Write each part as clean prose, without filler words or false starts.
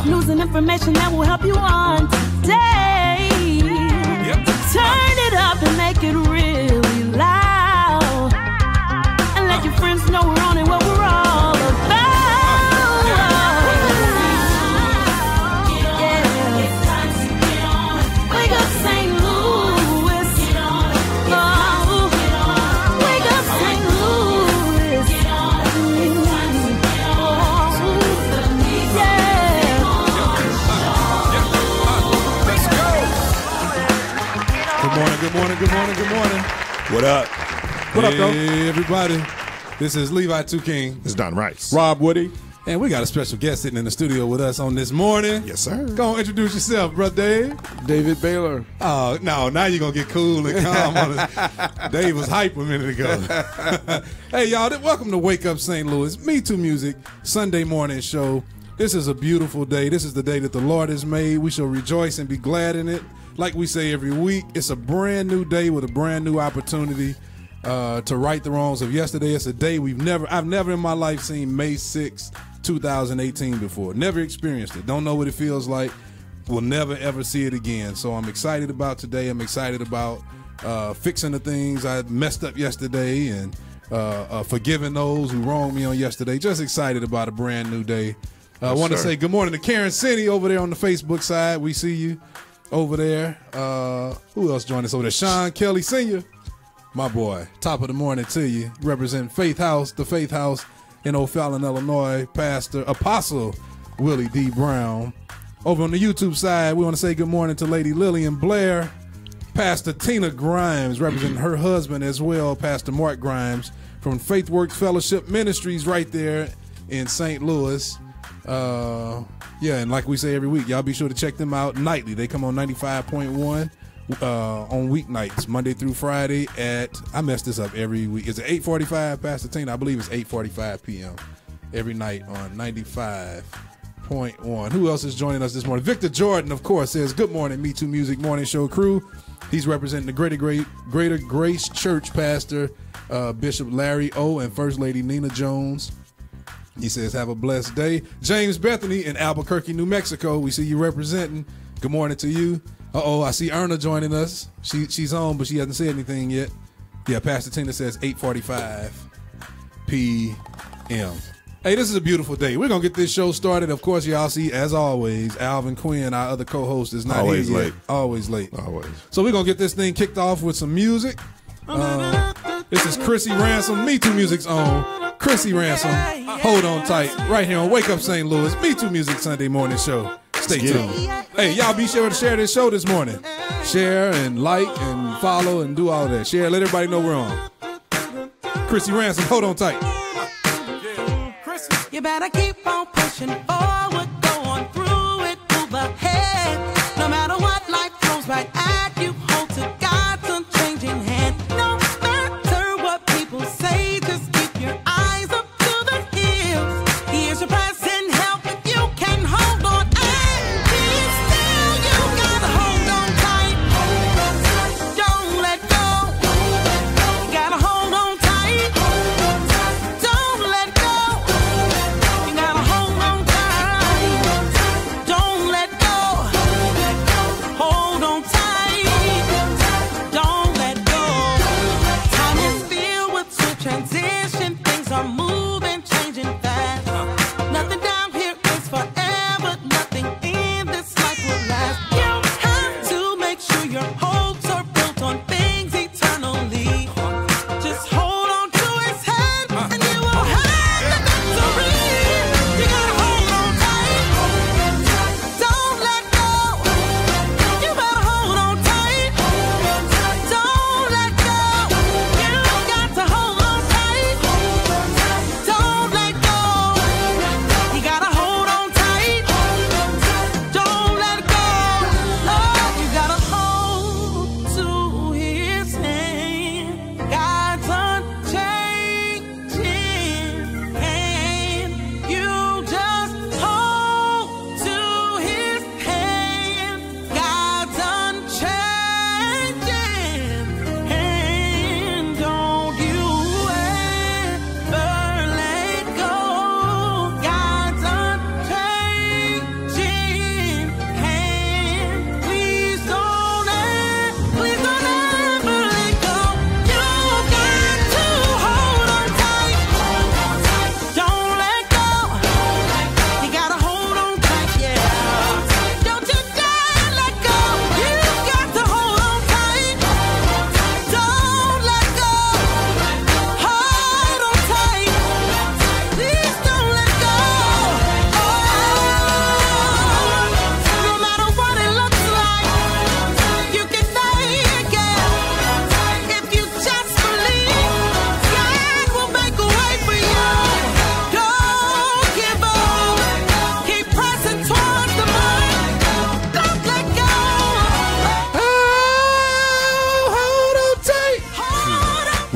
news and information that will help you on today. Yep. Turn it up and make it really loud, and let your friends know we're on and what we're all about. Good morning, good morning, good morning. What up? What up, though? Hey, everybody. This is Levi 2 King. It's Don Rice. Rob Woody. And we got a special guest sitting in the studio with us on this morning. Yes, sir. Go on, introduce yourself, brother Dave. David Baylor. Oh, no, now you're going to get cool and calm on us. Dave was hype a minute ago. Hey, y'all, welcome to Wake Up St. Louis, MeTooMusic, Sunday morning show. This is a beautiful day. This is the day that the Lord has made. We shall rejoice and be glad in it. Like we say every week, it's a brand new day with a brand new opportunity to right the wrongs of yesterday. It's a day I've never in my life seen May 6, 2018 before. Never experienced it. Don't know what it feels like. We'll never ever see it again. So I'm excited about today. I'm excited about fixing the things I messed up yesterday and forgiving those who wronged me on yesterday. Just excited about a brand new day. I want to say good morning to Karen City over there on the Facebook side. We see you over there. Who else joined us over there? Sean Kelly Sr., my boy. Top of the morning to you. Representing Faith House, the Faith House in O'Fallon, Illinois. Pastor Apostle Willie D. Brown. Over on the YouTube side, we want to say good morning to Lady Lillian Blair. Pastor Tina Grimes, representing her husband as well, Pastor Mark Grimes, from Faith Works Fellowship Ministries right there in St. Louis. Yeah, and like we say every week, y'all be sure to check them out nightly. They come on 95.1 on weeknights, Monday through Friday at, I mess this up every week. Is it 8:45, Pastor Tina? I believe it's 8:45 p.m. every night on 95.1. Who else is joining us this morning? Victor Jordan, of course, says, good morning, MeTooMusic Morning Show crew. He's representing the Greater Grace Church Pastor Bishop Larry O. and First Lady Nina Jones. He says, have a blessed day. James Bethany in Albuquerque, New Mexico. We see you representing. Good morning to you. Uh-oh, I see Erna joining us. She's on, but she hasn't said anything yet. Yeah, Pastor Tina says 8:45 p.m. Hey, this is a beautiful day. We're going to get this show started. Of course, y'all see, as always, Alvin Quinn, our other co-host, is not always here late. Yet. Always late. Always. So we're going to get this thing kicked off with some music. This is Chrissy Ransom, MeTooMusic's own. Chrissy Ransom, hold on tight, right here on Wake Up St. Louis, MeTooMusic Sunday morning show. Stay tuned. Hey, y'all be sure to share this show this morning. Share and like and follow and do all of that. Share, let everybody know we're on. Chrissy Ransom, hold on tight. You better keep on pushing forward, go on through it, move ahead. No matter what life throws right at you, hold to God's unchanging hand. No matter what people say, just keep your eyes up to the hills. Here's your present help if you can hold on and be still. You gotta hold on tight. Don't let go. You gotta hold on tight. Don't let go. You gotta hold on tight.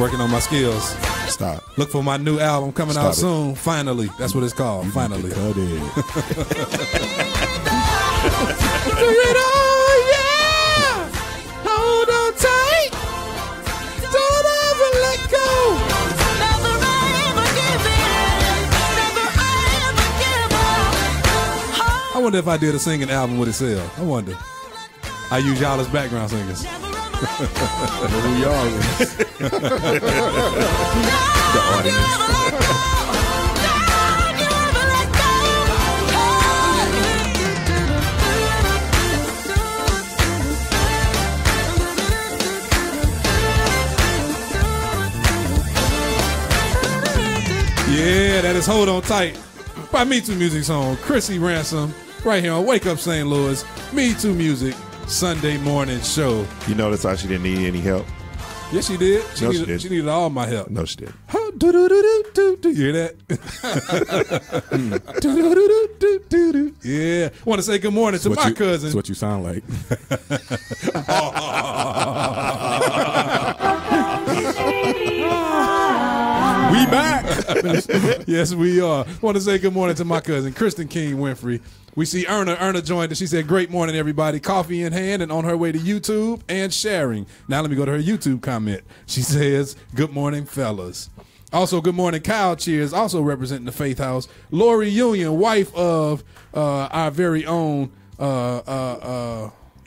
Working on my skills. Stop. Look for my new album coming out Stop it. soon. Finally. That's what it's called. Finally. Cut it. Oh, yeah! Hold on tight. Don't ever let go. Never ever give in. Never ever give up. I wonder if I did a singing album, would it sell? I wonder. I use y'all as background singers. Never ever let go. Who y'all is? The audience. Yeah, that is Hold On Tight by MeTooMusic song. Chrissy Ransom right here on Wake Up St. Louis. MeTooMusic Sunday morning show. You notice how she didn't need any help? Yes, she did. She No, she needed, didn't. she needed all my help. No, she didn't. Do you hear that? Do-do-do-do-do-do. Yeah. Want to say good morning to my cousin. That's what you sound like. We back. Yes, we are. Want to say good morning to my cousin, Kristen King Winfrey. We see Erna. Erna joined us. She said, great morning, everybody. Coffee in hand and on her way to YouTube and sharing. Now let me go to her YouTube comment. She says, good morning, fellas. Also, good morning, Kyle Cheers, also representing the Faith House. Lori Union, wife of our very own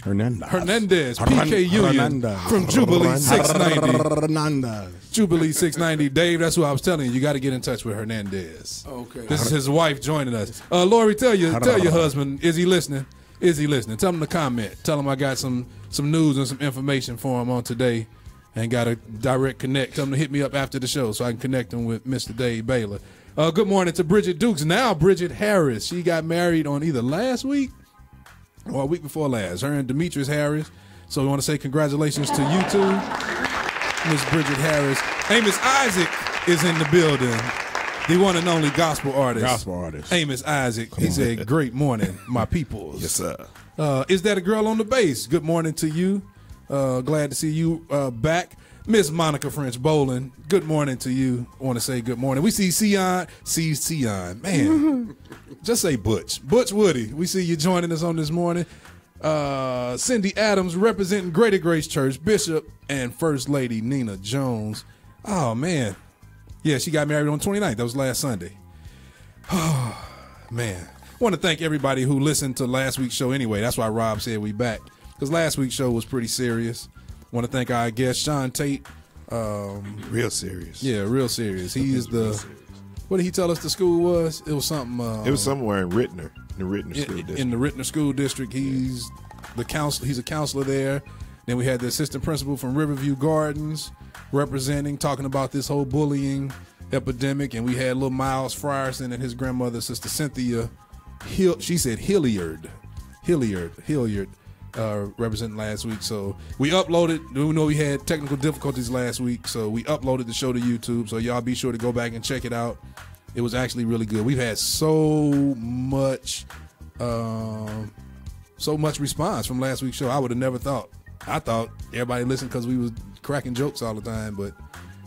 Hernandez, PK Union from Jubilee 690. Jubilee 690. Dave, that's who I was telling you. You got to get in touch with Hernandez. Okay. This is his wife joining us. Lori, tell your husband, is he listening? Is he listening? Tell him to comment. Tell him I got some news and some information for him on today and got a direct connect. Tell him to hit me up after the show so I can connect him with Mr. Dave Baylor. Good morning to Bridget Dukes. Now Bridget Harris. She got married on either last week or a week before last. Her and Demetrius Harris. So we want to say congratulations to you two, Miss Bridget Harris. Amos Isaac is in the building. The one and only gospel artist. Gospel artist. Amos Isaac. He said, great morning, my peoples. Yes, sir. Is that a girl on the bass? Good morning to you. Glad to see you back. Miss Monica French Bowling, good morning to you. I want to say good morning. We see Sion. Man, just say Butch. Butch Woody, we see you joining us on this morning. Cindy Adams representing Greater Grace Church, Bishop and First Lady Nina Jones. Oh, man. Yeah, she got married on 29th. That was last Sunday. Oh, man. I want to thank everybody who listened to last week's show anyway. That's why Rob said we back. Because last week's show was pretty serious. I want to thank our guest, Sean Tate. Real serious. Yeah, real serious. He is the... What did he tell us the school was? It was something... it was somewhere in Rittner, the Rittner School District. In the Rittner School District. He's the counselor. He's a counselor there. Then we had the assistant principal from Riverview Gardens representing, talking about this whole bullying epidemic. And we had little Miles Frierson and his grandmother, Sister Cynthia she said Hilliard, representing last week. So we uploaded. We know we had technical difficulties last week, so we uploaded the show to YouTube. So y'all be sure to go back and check it out. It was actually really good. We've had so much response from last week's show. I would have never thought. I thought everybody listened because we was cracking jokes all the time, but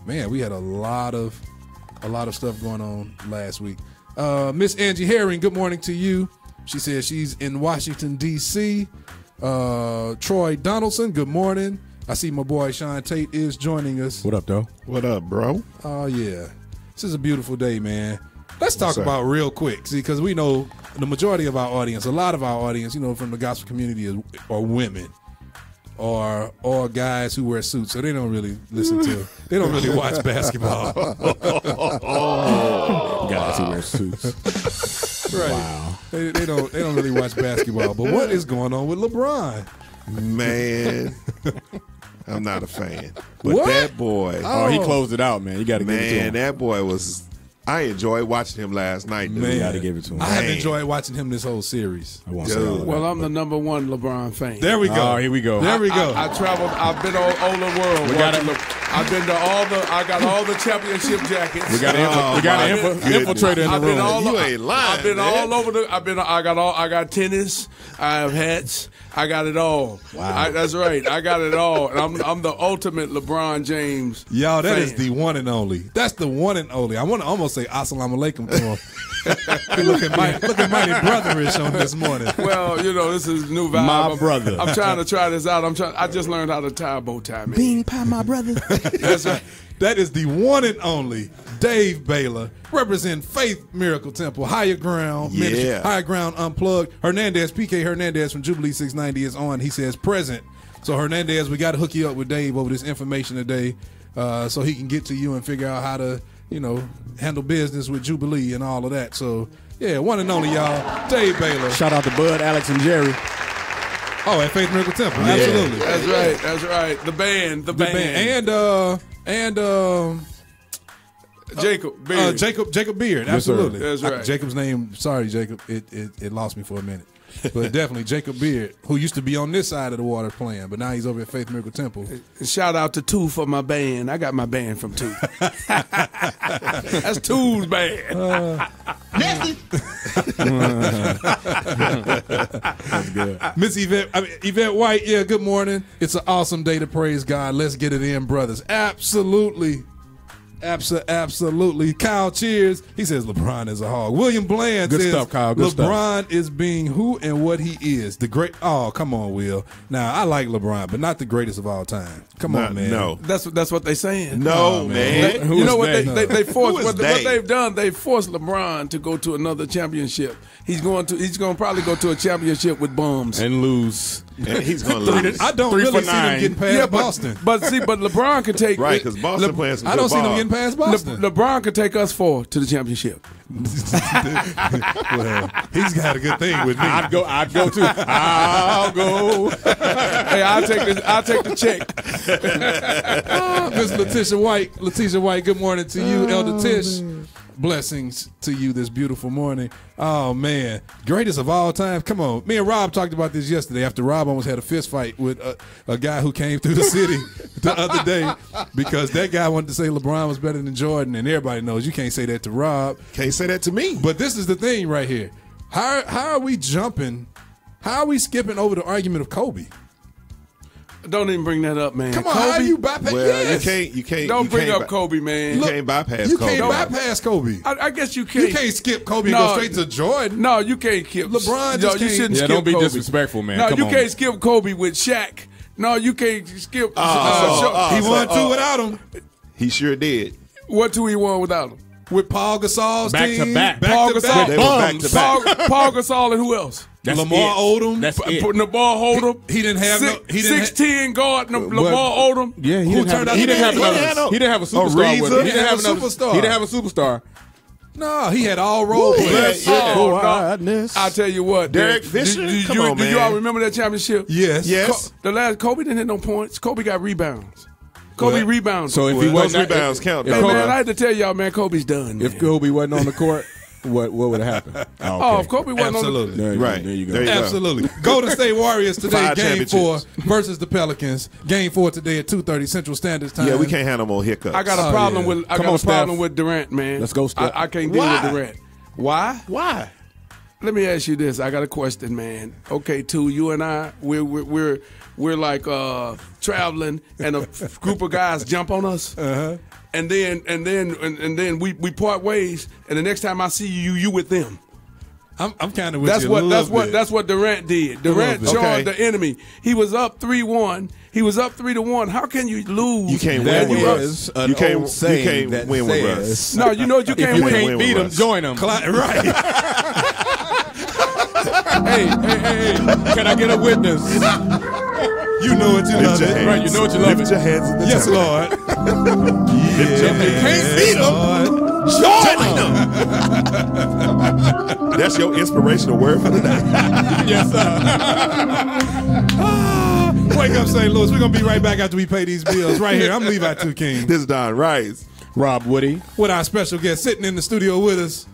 man, we had a lot of stuff going on last week. Miss Angie Herring, good morning to you. She says she's in Washington, D.C. Troy Donaldson, good morning. I see my boy Sean Tate is joining us. What up, though? What up, bro? Oh, yeah. This is a beautiful day, man. Let's talk Yes, sir. about real quick, see, because we know the majority of our audience, a lot of our audience, you know, from the gospel community are women or guys who wear suits, so they don't really listen to, they don't really watch basketball. Guys who wear suits. Right. Wow. They don't really watch basketball. But what is going on with LeBron? Man, I'm not a fan. But What? that boy, Oh, he closed it out, man. You got to give it to man, him. that boy was I enjoyed watching him last night. Dude. Man, You gotta give it to him. I have Man. enjoyed watching him this whole series. I won't say Dude. all of Well, that. I'm the number one LeBron fan. There we go. Oh, here we go. There we go. I traveled. I've been all over the world. I've been to all the. I got all the championship jackets. We got an infiltrator in the I've been room. all. You ain't lying, I've been man. all over the. I got all. I got tennis. I have hats. I got it all. Wow. That's right. I got it all. And I'm the ultimate LeBron James. Y'all, that is fan. the one and only. That's the one and only. I want to almost say assalamu alaikum to him. He looking mighty brotherish on this morning. Well, you know, this is new vibe. My brother. I'm trying to try this out. I just learned how to tie a bow tie, man. Bean pie, my brother. That's right. That is the one and only Dave Baylor, representing Faith Miracle Temple, Higher Ground Ministry, Yeah. Higher Ground Unplugged. PK Hernandez from Jubilee 690 is on. He says present. So Hernandez, we got to hook you up with Dave over this information today, so he can get to you and figure out how to, handle business with Jubilee and all of that. So yeah, one and only y'all, Dave Baylor. Shout out to Bud, Alex, and Jerry. Oh, at Faith Miracle Temple, absolutely. That's right. The band. And Jacob Beard. Jacob Beard, Yes, sir. absolutely. That's right. Jacob's name, sorry, Jacob, it lost me for a minute. But definitely Jacob Beard, who used to be on this side of the water playing, but now he's over at Faith Miracle Temple. Shout out to Two for my band. I got my band from Two. That's Two's band. That's good. Miss Yvette White, yeah, good morning. It's an awesome day to praise God. Let's get it in, brothers. Absolutely. Absolutely. Kyle cheers. He says LeBron is a hog. William Bland Good says stuff, Kyle. Good stuff. LeBron is being who and what he is. The great. Oh, come on, Will. Now I like LeBron, but not the greatest of all time. Come on, man. No. That's what they saying. No, man. Who You is know what they? they forced Who is what they? they've done. They forced LeBron to go to another championship. He's going to probably go to a championship with bums. And lose. And he's going to lose. I don't 3 really for see them 9. getting past Boston. But LeBron can take Right, because Boston playing some I good don't see them ball. getting past Boston. LeBron can take us 4 to the championship. Well, he's got a good thing with me. I'd go too. I'll go. Hey, I'll take the check. Miss Letitia White, good morning to you. Elder Tish, blessings to you this beautiful morning. Oh, man. Greatest of all time. Come on. Me and Rob talked about this yesterday after Rob almost had a fist fight with a guy who came through the city the other day because that guy wanted to say LeBron was better than Jordan, and everybody knows you can't say that to Rob. Can't say that to me. But this is the thing right here. How are we jumping? How are we skipping over the argument of Kobe? Don't even bring that up, man. Come on, Kobe, how you bypass? Well, Yes. you can't. don't you bring can't up Kobe, man. You can't bypass You Kobe. can't bypass Kobe. I guess you can't. You can't skip Kobe and No. go straight to Jordan. No, you can't skip LeBron No, just you can't- shouldn't Yeah, skip don't be Kobe. disrespectful, man. No, Come you on. can't skip Kobe with Shaq. No, you can't skip. He won 2 without him. He sure did. What 2 he won without him? With Paul Gasol's Back to team. back. Paul Back to Gasol. back. They were back to back. Paul Gasol and who else? That's Lamar it. Odom. That's it. Putting the ball Hold'em. He didn't have no. He didn't. 6'10" guard, Lamar Odom. Yeah, Who turned out he to didn't have be- another. He didn't have a superstar Ariza? with him. He didn't have a superstar. He didn't have a superstar. No, he had all role players. Yeah. Oh, Quietness. I tell you what, Derek Derek, Fisher? Do Come on, you man. all remember that championship? Yes. Yes. The last Kobe didn't hit no points. Kobe got rebounds. Kobe Well, rebounds. So if Well, he those wasn't rebounds count, if hey though. Kobe, man, I had to tell y'all, man, Kobe's done. if Man. Kobe wasn't on the court, what would have happened? Oh, if Kobe wasn't Absolutely. There you go. Right. There you go. There you go. Absolutely. Golden State Warriors today, 5 game 4 championships. versus the Pelicans. Game 4 today at 2:30 Central Standard Time. Yeah, we can't have no more hiccups. I got a Oh, problem yeah. with I Come got on, a problem Steph. with Durant, man. Let's go, Steph. I can't deal Why? with Durant. Why? Why? Let me ask you this. I got a question, man. Okay, Two, you and I, we're like traveling, and a group of guys jump on us, and then we part ways, and the next time I see you with them. I'm kind of with That's you. That's what Durant did. Durant bit. charged Okay. the enemy. He was up 3-1. He was up 3-1. How can you lose? You can't There win with is Russ. an You can't. old You saying can't that win with says- Russ. No, you know you If can't you win. can't win beat with him, us. join him. Right. Hey, Can I get a witness? You know what you love Lift your it. hands. Right, you know what you love Lift it. your hands in the Yes, temple. Lord. Lift your hands. Can't beat him. Join them. That's your inspirational word for the night. Yes, sir. Wake up, St. Louis. We're going to be right back after we pay these bills. Right here. I'm Levi 2 King. This is Don Rice. Rob Woody. With our special guest sitting in the studio with us.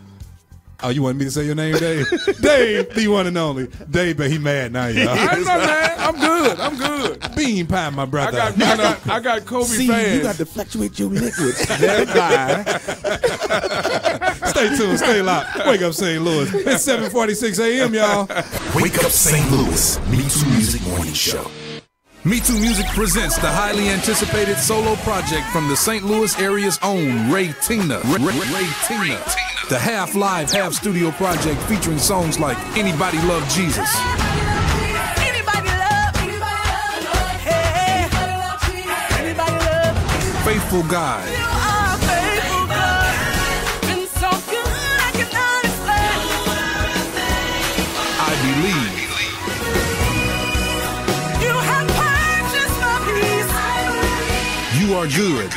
Oh, you want me to say your name, Dave? Dave, the one and only. Dave, but he mad now, y'all. I'm not mad. I'm good. I'm good. Bean pie, my brother. I got Kobe fans. You got to fluctuate your liquids. Thereby. Stay tuned, stay locked. Wake up St. Louis. It's 7:46 a.m., y'all. Wake up St. Louis, MeTooMusic Morning Show. MeTooMusic presents the highly anticipated solo project from the St. Louis area's own Ray Tina. Ray Tina. The half live, half studio project featuring songs like Anybody Love Jesus, Faithful God, I Believe, You Are Good,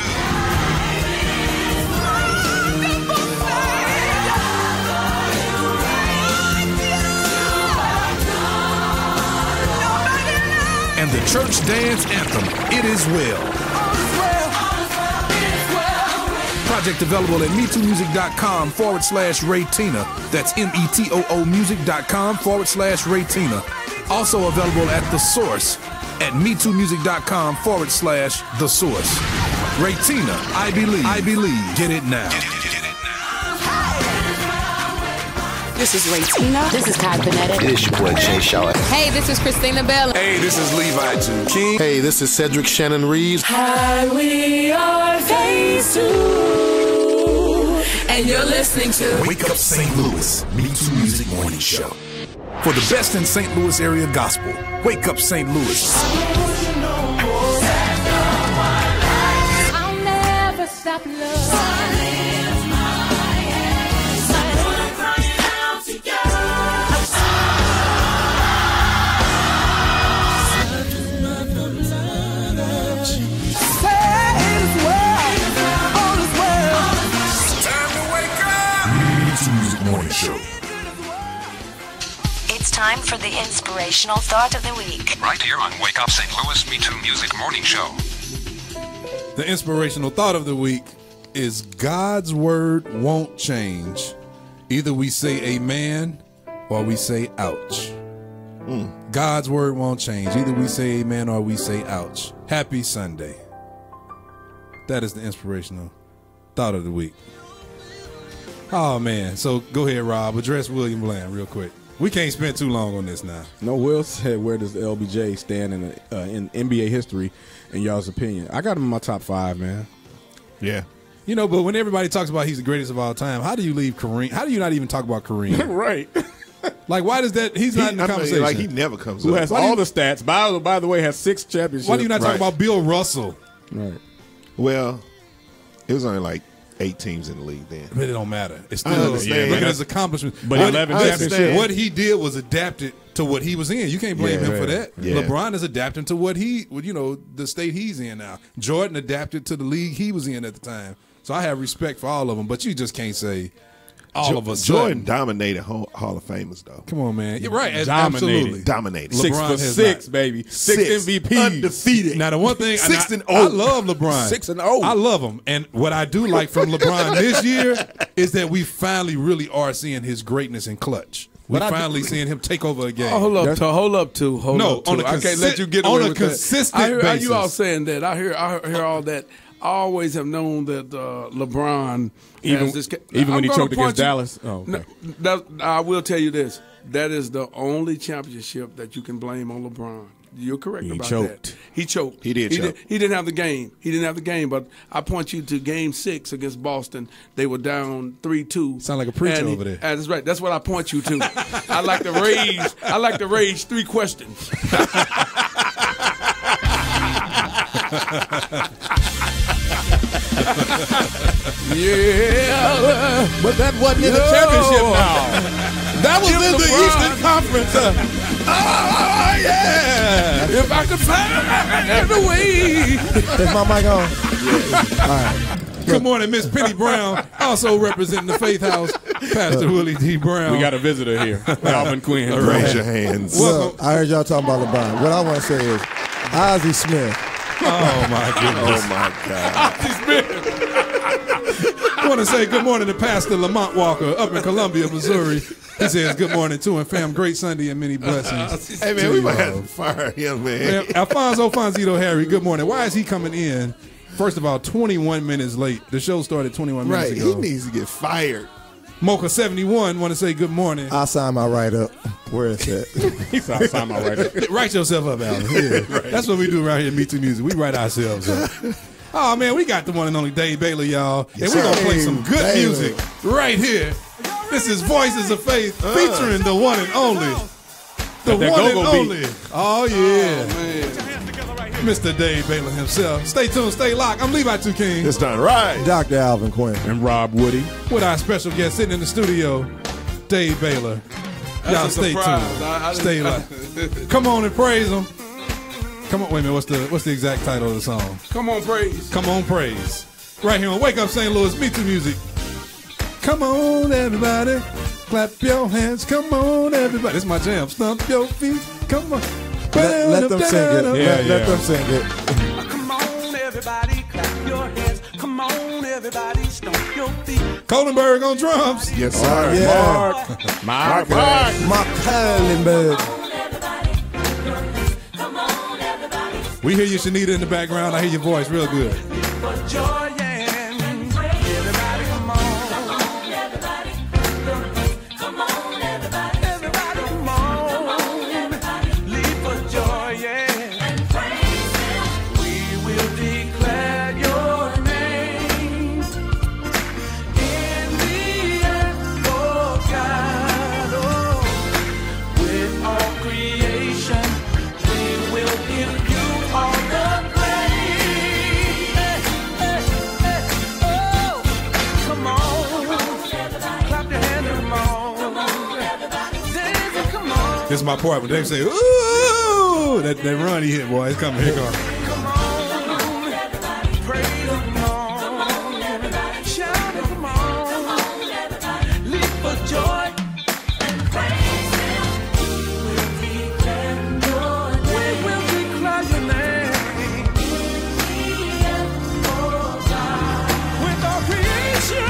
and the church dance anthem, It Is Well. Project available at MeTooMusic.com/Ray-Tina. That's METOO music.com/Ray-Tina. Also available at The Source at MeTooMusic.com/The Source. Ray-Tina, I Believe. Get it now. This is Ray-Tina. This is Kai Benetti. It is your boy Jay Shaw. Hey, this is Christina Bell. Hey, this is Levi King. Hey, this is Cedric Shannon Reeves. Hi, we are Phase 2. And you're listening to Wake up St. Louis, MeTooMusic Morning Show. For the best in St. Louis area gospel, Wake Up St. Louis. I'll never stop loving. Morning Show. It's time for the inspirational thought of the week. Right here on Wake Up St. Louis MeTooMusic Morning Show. The inspirational thought of the week is God's word won't change. Either we say amen or we say ouch. God's word won't change. Either we say amen or we say ouch. Happy Sunday. That is the inspirational thought of the week. Oh, man. So go ahead, Rob. Address William Bland real quick. We can't spend too long on this now. No, Will said, where does LBJ stand in NBA history, in y'all's opinion? I got him in my top 5, man. Yeah. You know, but when everybody talks about he's the greatest of all time, how do you leave Kareem? How do you not even talk about Kareem? Right. Like, why does that? He's not in the conversation. Like, he never comes Who up. has all the stats. By the way, has 6 championships. Why do you not talk Right. about Bill Russell? Right. Well, it was only like 8 teams in the league then. But it don't matter. It's I still understand. look at his accomplishments. But What- 11 I championships. understand. What he did was adapted to what he was in. You can't blame Yeah, him for right. that. Yeah. LeBron is adapting to what the state he's in now. Jordan adapted to the league he was in at the time. So I have respect for all of them, but you just can't say all of a Jordan sudden. dominated Hall of Famers, though. Come on, man. You're right. Dominated. Absolutely. Dominated. 6 LeBron for has 6, not. baby. 6 MVPs. Undefeated. Now the one thing, 6 and I 0. love LeBron. 6 and 0. I love him, and what I do like from LeBron this year is that we finally really are seeing his greatness in clutch. We're But finally seeing him take over a game. Oh, hold up, No, on a I can't let you get on away a with that. consistent I hear basis. you all saying that. I hear all that. I always have known that LeBron, Even has this, when I'm he gonna choked against point you- Dallas? Oh, okay. No, I will tell you this. That is the only championship that you can blame on LeBron. You're correct He about choked. that. He choked. He did choke. He didn't have the game. But I point you to Game 6 against Boston. They were down 3-2. Sound like a preacher over there. That's right. That's what I point you to. I like to raise 3 questions. Yeah. But that wasn't in the Yo. championship now. That was in the LeBron. Eastern Conference. Yeah. If I could find a way. Is my mic on? Good morning, Miss Penny Brown, also representing the Faith House, Pastor Willie D. Brown. We got a visitor here, Alvin Quinn. Raise your hands. Look, I heard y'all talking about LeBron. What I want to say is Ozzie Smith. Oh, my goodness. Oh, my God. want to say good morning to Pastor Lamont Walker up in Columbia, Missouri. He says good morning to him, fam. Great Sunday and many blessings. Hey, man, we might have to fire him, man. Alfonso Fonzito Harry, good morning. Why is he coming in, first of all, 21 minutes late? The show started 21 minutes ago. He needs to get fired. Mocha71 want to say good morning. I'll sign my write-up. Where is that? He said, I'll sign my write-up. Write yourself up, Alan. Yeah. Right. That's what we do right here at MeTooMusic. We write ourselves up. Oh, man, we got the one and only Dave Baylor, y'all. And we're going to play some good music right here. This is Voices of Faith featuring the one and only. The one and only. Oh, yeah. Mr. Dave Baylor himself. Stay tuned, stay locked. I'm Levi 2 King. It's done right. Dr. Alvin Quinn. And Rob Woody. With our special guest sitting in the studio, Dave Baylor. Y'all stay tuned. Stay locked. Come on and praise him. Come on, wait a minute. What's the exact title of the song? Come on, praise. Come on, praise. Right here on Wake Up St. Louis, MeTooMusic. Come on, everybody. Clap your hands. Come on, everybody. This is my jam. Stomp your feet. Come on. Let them sing it. Let them sing it. Come on, everybody. Clap your hands. Come on, everybody. Stomp your feet. Kohlenberg on drums. Yes, sir. Yeah. Mark Kohlenberg. We hear you, Shanita, in the background. I hear your voice real good. This is my part when they say, ooh, that run he hit, boy. It's coming. Here it comes. Come on, everybody, praise him. Come on, everybody, shout it. Come on, everybody, leap for joy and praise him. We will declare your name. We will declare your name. With our creation,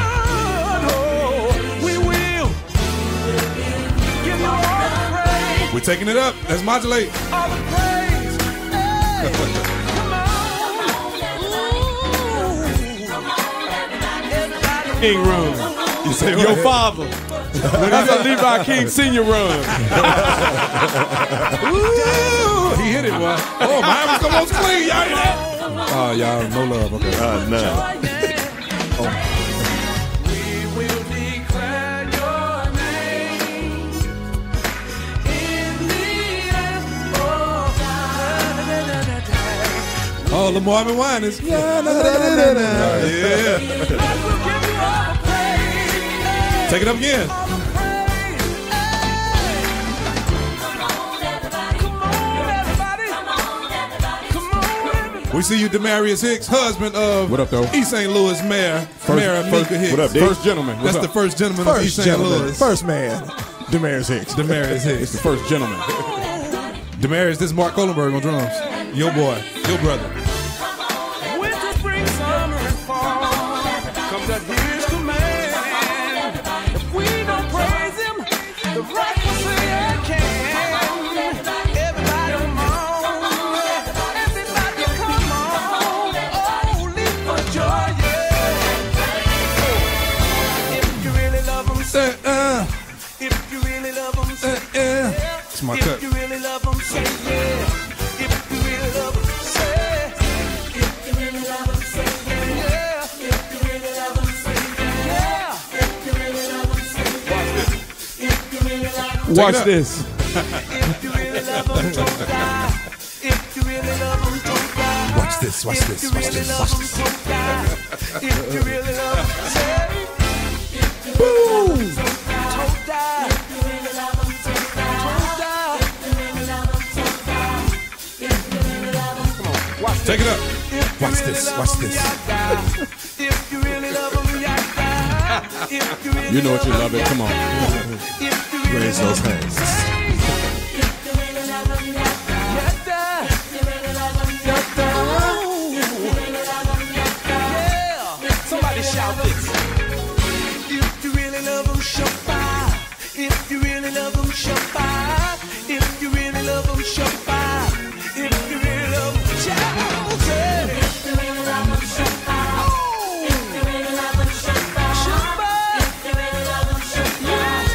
oh, we will give you all the praise. We're taking it up. Let's modulate. All the praise. Hey. Come on. King run. You say Your father. That's a Levi King Senior run. Ooh, he hit it, boy. Oh, mine was almost clean. Y'all hear that? Oh, y'all, no love. Okay. None. Oh, Lamar and Winans. Yeah. Take it up again. We see you, Demarius Hicks, husband of what up, though? East St. Louis Mayor Mika Hicks. What up, First gentleman. That's the first gentleman of East St. Louis. First man, Demarius Hicks. Demarius Hicks. It's the first gentleman. Demarius, this is Mark Kohlenberg on drums. Your boy, your brother. Winter, spring, summer, and fall comes at his command. If we don't praise him, the right will say I can. Everybody come on. Everybody come on. Oh, leap for joy, yeah. If you really love him, say if you really love him, say yeah. It's my cut. If you really love him, say yeah. If you really love him, say if you really love him, say yeah. If you really love him, say yeah. If you really love him, say yeah. If you really love him, watch this. if you really love him, don't die. If you really love him, don't die. Watch this, watch this, watch this, watch this. If you really love him, say Boom! don't die. If you really love him, don't die. Take it up. Watch this, watch this. If you really love him, if you really You know what you love it. Come on. Raise those hands. Somebody shout this. love them, show five. If you really love them, shout. If you really love them, show five. If you really love them, show five. Show five. If you really love them, show five.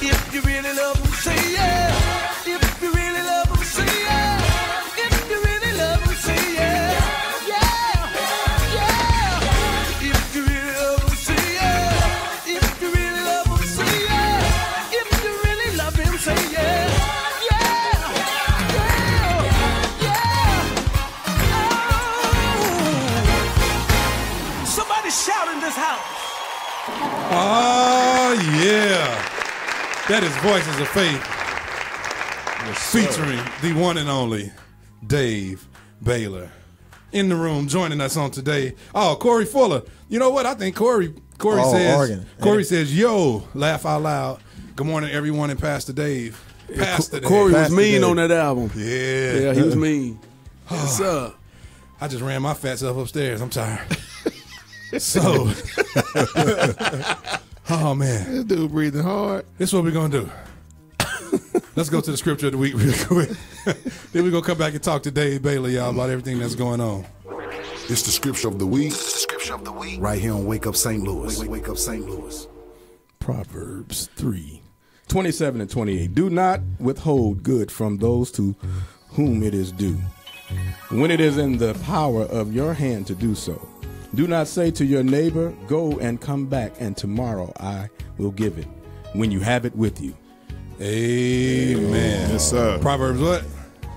If you really love them, say yeah. If you really love them, say yeah. If you really love them, say yeah. Yeah, yeah. If you really love them, say yeah. If you really love them, say yeah. If you really love him, say yeah. Yeah, yeah, yeah. Oh. Somebody shout in this house. Oh, yeah. That is Voices of Faith featuring the one and only Dave Baylor. In the room joining us on today. Oh, Corey Fuller. You know what? I think Corey says, Oregon. Corey says, yo, laugh out loud. Good morning, everyone, and Pastor Dave. Pastor Dave. Corey was Pastor mean Dave. on that album. Yeah. He was mean. Yes, sir. I just ran my fat self upstairs. I'm tired. So, oh, man. This dude breathing hard. This is what we're going to do. Let's go to the scripture of the week real quick. Then we're going to come back and talk to Dave Baylor, y'all, about everything that's going on. It's the scripture of the week. Right here on Wake Up St. Louis. Wake Up St. Louis. Proverbs 3:27 and 28. Do not withhold good from those to whom it is due, when it is in the power of your hand to do so. Do not say to your neighbor, go and come back, and tomorrow I will give it, when you have it with you. Amen. Yes, sir. Proverbs what?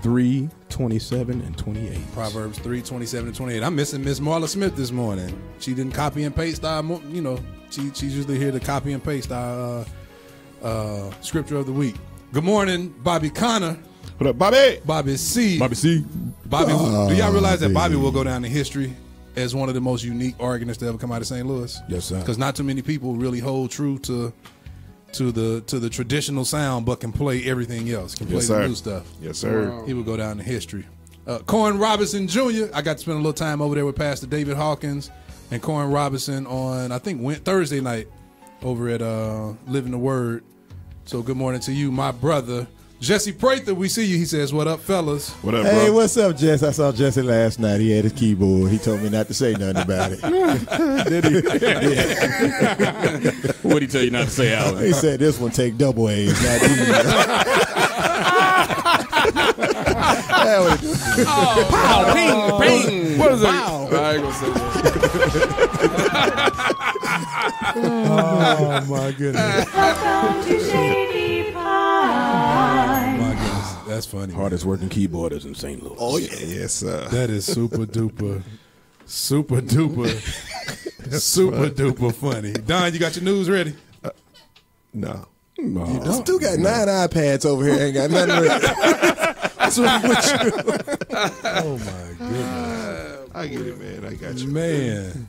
3:27 and 28. Proverbs 3:27 and 28. I'm missing Miss Marla Smith this morning. She didn't copy and paste our, she's usually here to copy and paste our scripture of the week. Good morning, Bobby Connor. What up, Bobby? Bobby C. Bobby C. Bobby, do y'all realize that Bobby will go down in history as one of the most unique organists to ever come out of St. Louis? Yes, sir. Because not too many people really hold true to the traditional sound, but can play everything else. Can play the new stuff. Yes, sir. Wow. He will go down in history. Corn Robinson Jr. I got to spend a little time over there with Pastor David Hawkins and Corn Robinson on, I think, Thursday night over at Living the Word. So good morning to you, my brother. Jesse Prather, we see you. He says, what up, fellas? What up, Hey, bro? what's up, Jess? I saw Jesse last night. He had his keyboard. He told me not to say nothing about it. Did he? What did he tell you not to say, Alan? He said this one take double A's, not D's. Pow, ping, ping. What is it? Wow. I ain't gonna say that. Oh, my goodness. Welcome to Shady Pine. My goodness. That's funny. Hardest working keyboarders in St. Louis. Oh, yeah. Yes, sir. That is super duper funny. Don, you got your news ready? No. You still got 9 iPads over here. Ain't got nothing ready. What's wrong with you? Oh, my goodness. I get it, man. I got you. Man.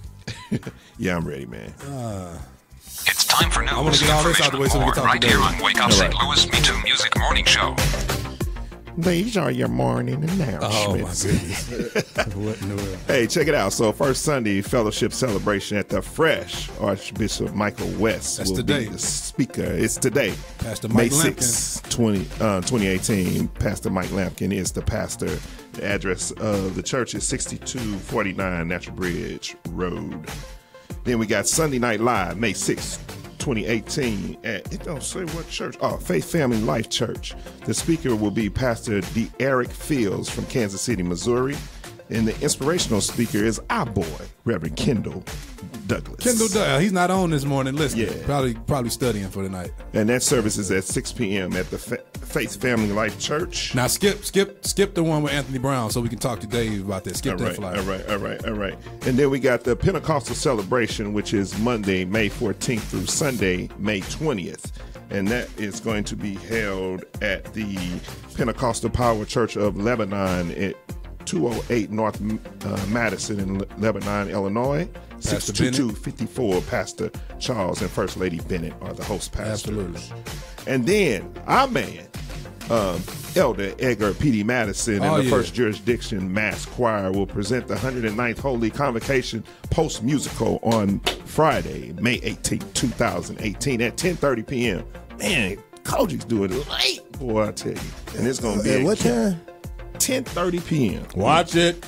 Yeah, I'm ready, man. It's time for news. I want to get all this out the way so we can talk right to here Dave. on Wake Up St. Louis MeTooMusic Morning Show. These are your morning Oh, my announcements. goodness. What in the world? Hey, check it out. So, first Sunday fellowship celebration at the Fresh, Archbishop Michael West That's will today. be the speaker. It's today, Pastor May Mike 6, 2018. Pastor Mike Lampkin is the pastor. The address of the church is 6249 Natural Bridge Road. Then we got Sunday Night Live, May 6th, 2018 at, it don't say what church, Faith Family Life Church. The speaker will be Pastor Eric Fields from Kansas City, Missouri. And the inspirational speaker is our boy, Reverend Kendall Douglas. Kendall Douglas. He's not on this morning. Listen, Yeah. probably studying for the night. And that service is at 6 p.m. at the Faith Family Life Church. Now skip the one with Anthony Brown so we can talk to Dave about that. Skip that flyer. All right. And then we got the Pentecostal celebration, which is Monday, May 14th through Sunday, May 20th. And that is going to be held at the Pentecostal Power Church of Lebanon at 208 North Madison in Lebanon, Illinois. Pastor 62254. Pastor Charles and First Lady Bennett are the host pastors. Absolutely. And then our man, Elder Edgar P.D. Madison and the First Jurisdiction Mass Choir will present the 109th Holy Convocation Post-Musical on Friday, May 18, 2018 at 10:30 p.m. Man, Kojik's doing it late, boy, I tell you. And it's going to be At what time? 10:30 p.m. Watch it.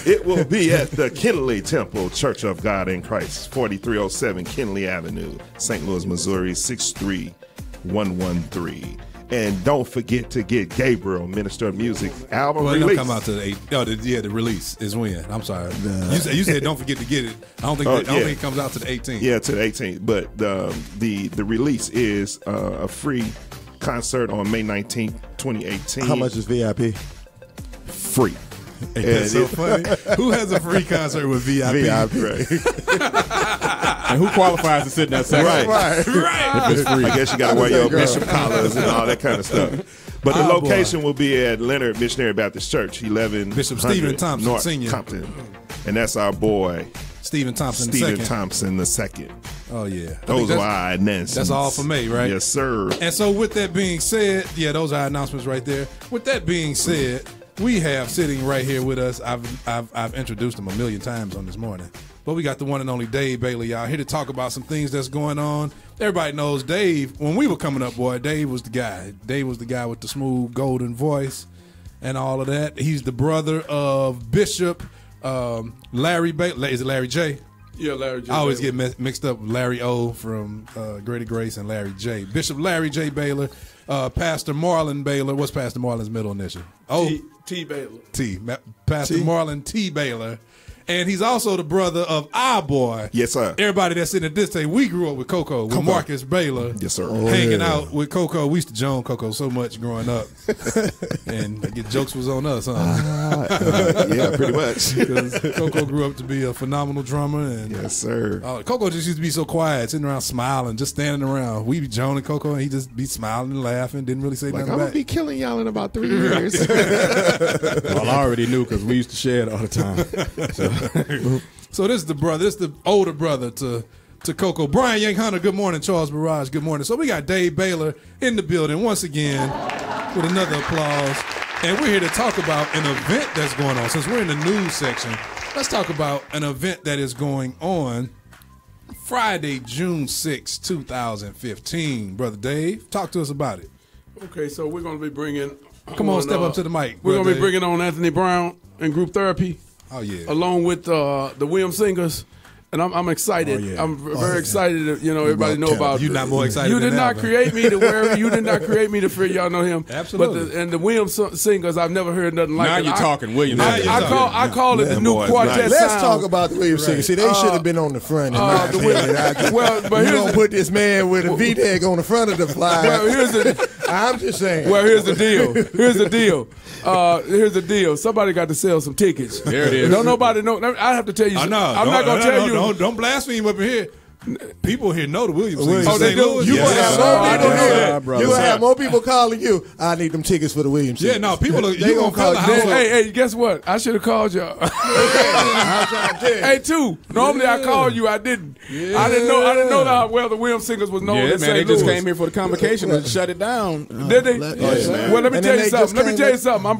It will be at the Kinley Temple Church of God in Christ, 4307 Kinley Avenue, St. Louis, Missouri, 63113. And don't forget to get Gabriel, Minister of Music, album Well, release. it'll come out to the 8th. Oh, the release is when. I'm sorry. You said don't forget to get it. I don't think it comes out to the 18th. Yeah, to the 18th. But the release is a free concert on May 19th, 2018. How much is VIP? Free. Ain't that so funny? Who has a free concert with VIP? VIP, right. And who qualifies to sit in that section? Right. If it's free. I guess you got to wear your bishop collars and all that kind of stuff. But the location will be at Leonard Missionary Baptist Church, 11 Bishop Stephen Thompson North Sr. Compton. And that's our boy, Stephen Thompson Stephen II. Thompson II. Oh, yeah. Those are our announcements. That's all for me, right? Yes, sir. And so with that being said, yeah, those are our announcements right there. With that being said, we have sitting right here with us, I've introduced him a million times on this morning, but we got the one and only Dave Bailey, y'all, here to talk about some things that's going on. Everybody knows Dave. When we were coming up, boy, Dave was the guy. Dave was the guy with the smooth golden voice and all of that. He's the brother of Bishop Larry Bailey. Is it Larry J? Yeah, Larry J. I always get mixed up with Larry O from Greater Grace and Larry J. Bishop Larry J. Baylor, Pastor Marlon Baylor. What's Pastor Marlon's middle initial? T. Baylor. Pastor Marlon T. Baylor. And he's also the brother of our boy. Yes, sir. Everybody that's sitting at this table, we grew up with Coco, with Marcus Baylor. Yes, sir. Hanging out with Coco. We used to joan Coco so much growing up. And the jokes was on us, huh? Yeah, pretty much. Because Coco grew up to be a phenomenal drummer. And yes, sir. Coco just used to be so quiet, sitting around smiling, just standing around. We be joning Coco, and he just be smiling and laughing, didn't really say Like, nothing I'm back. going to be killing y'all in about 3 years. Well, I already knew because we used to share it all the time. So this is the brother, this is the older brother to Coco. Brian Yank Hunter, good morning. Charles Barrage, good morning. So we got Dave Baylor in the building once again with another applause. And we're here to talk about an event that's going on. Since we're in the news section, let's talk about an event that is going on Friday, June 6, 2015. Brother Dave, talk to us about it. Okay, so we're going to be bringing... Come on, step up to the mic. We're going to be Dave. bringing on Anthony Brown and Group Therapy. Oh, yeah. Along with the Williams Singers. And I'm excited. Oh, yeah. I'm very excited that, everybody know about You're not more excited You than did not ever. create me to where you did not create me to fear y'all know him. Absolutely. But the Williams Singers, I've never heard nothing like Now it. you're talking Williams. I call it the new boys, quartet nice. Let's sound. talk about the Williams Singers. See, they should have been on the front. In my opinion. but You don't put this man with a V-neck on the front of the fly. Well, I'm just saying. Well, here's the deal. Here's the deal. Somebody got to sell some tickets. There it is. Don't nobody know. I have to tell you. Oh, no, I'm not going to tell you. Don't blaspheme up in here. People here know the Williams Singers. Oh, they St. do? Louis. You Yes, will have sir. more I people know here. that, brother. You will have more people calling you. I need them tickets for the Williams Yeah, Singers. no, people are. They You gonna gonna call the call- house? Hey, guess what? I should have called y'all. I'm trying to tell you. Hey, too. Normally I called you. I didn't. I didn't know how well the Williams Singers was known Yeah, in man, St. they Louis. just came here for the convocation and shut it down. Did they? man. Well, let me And tell then you they just something. Let me came tell you back- something. I'm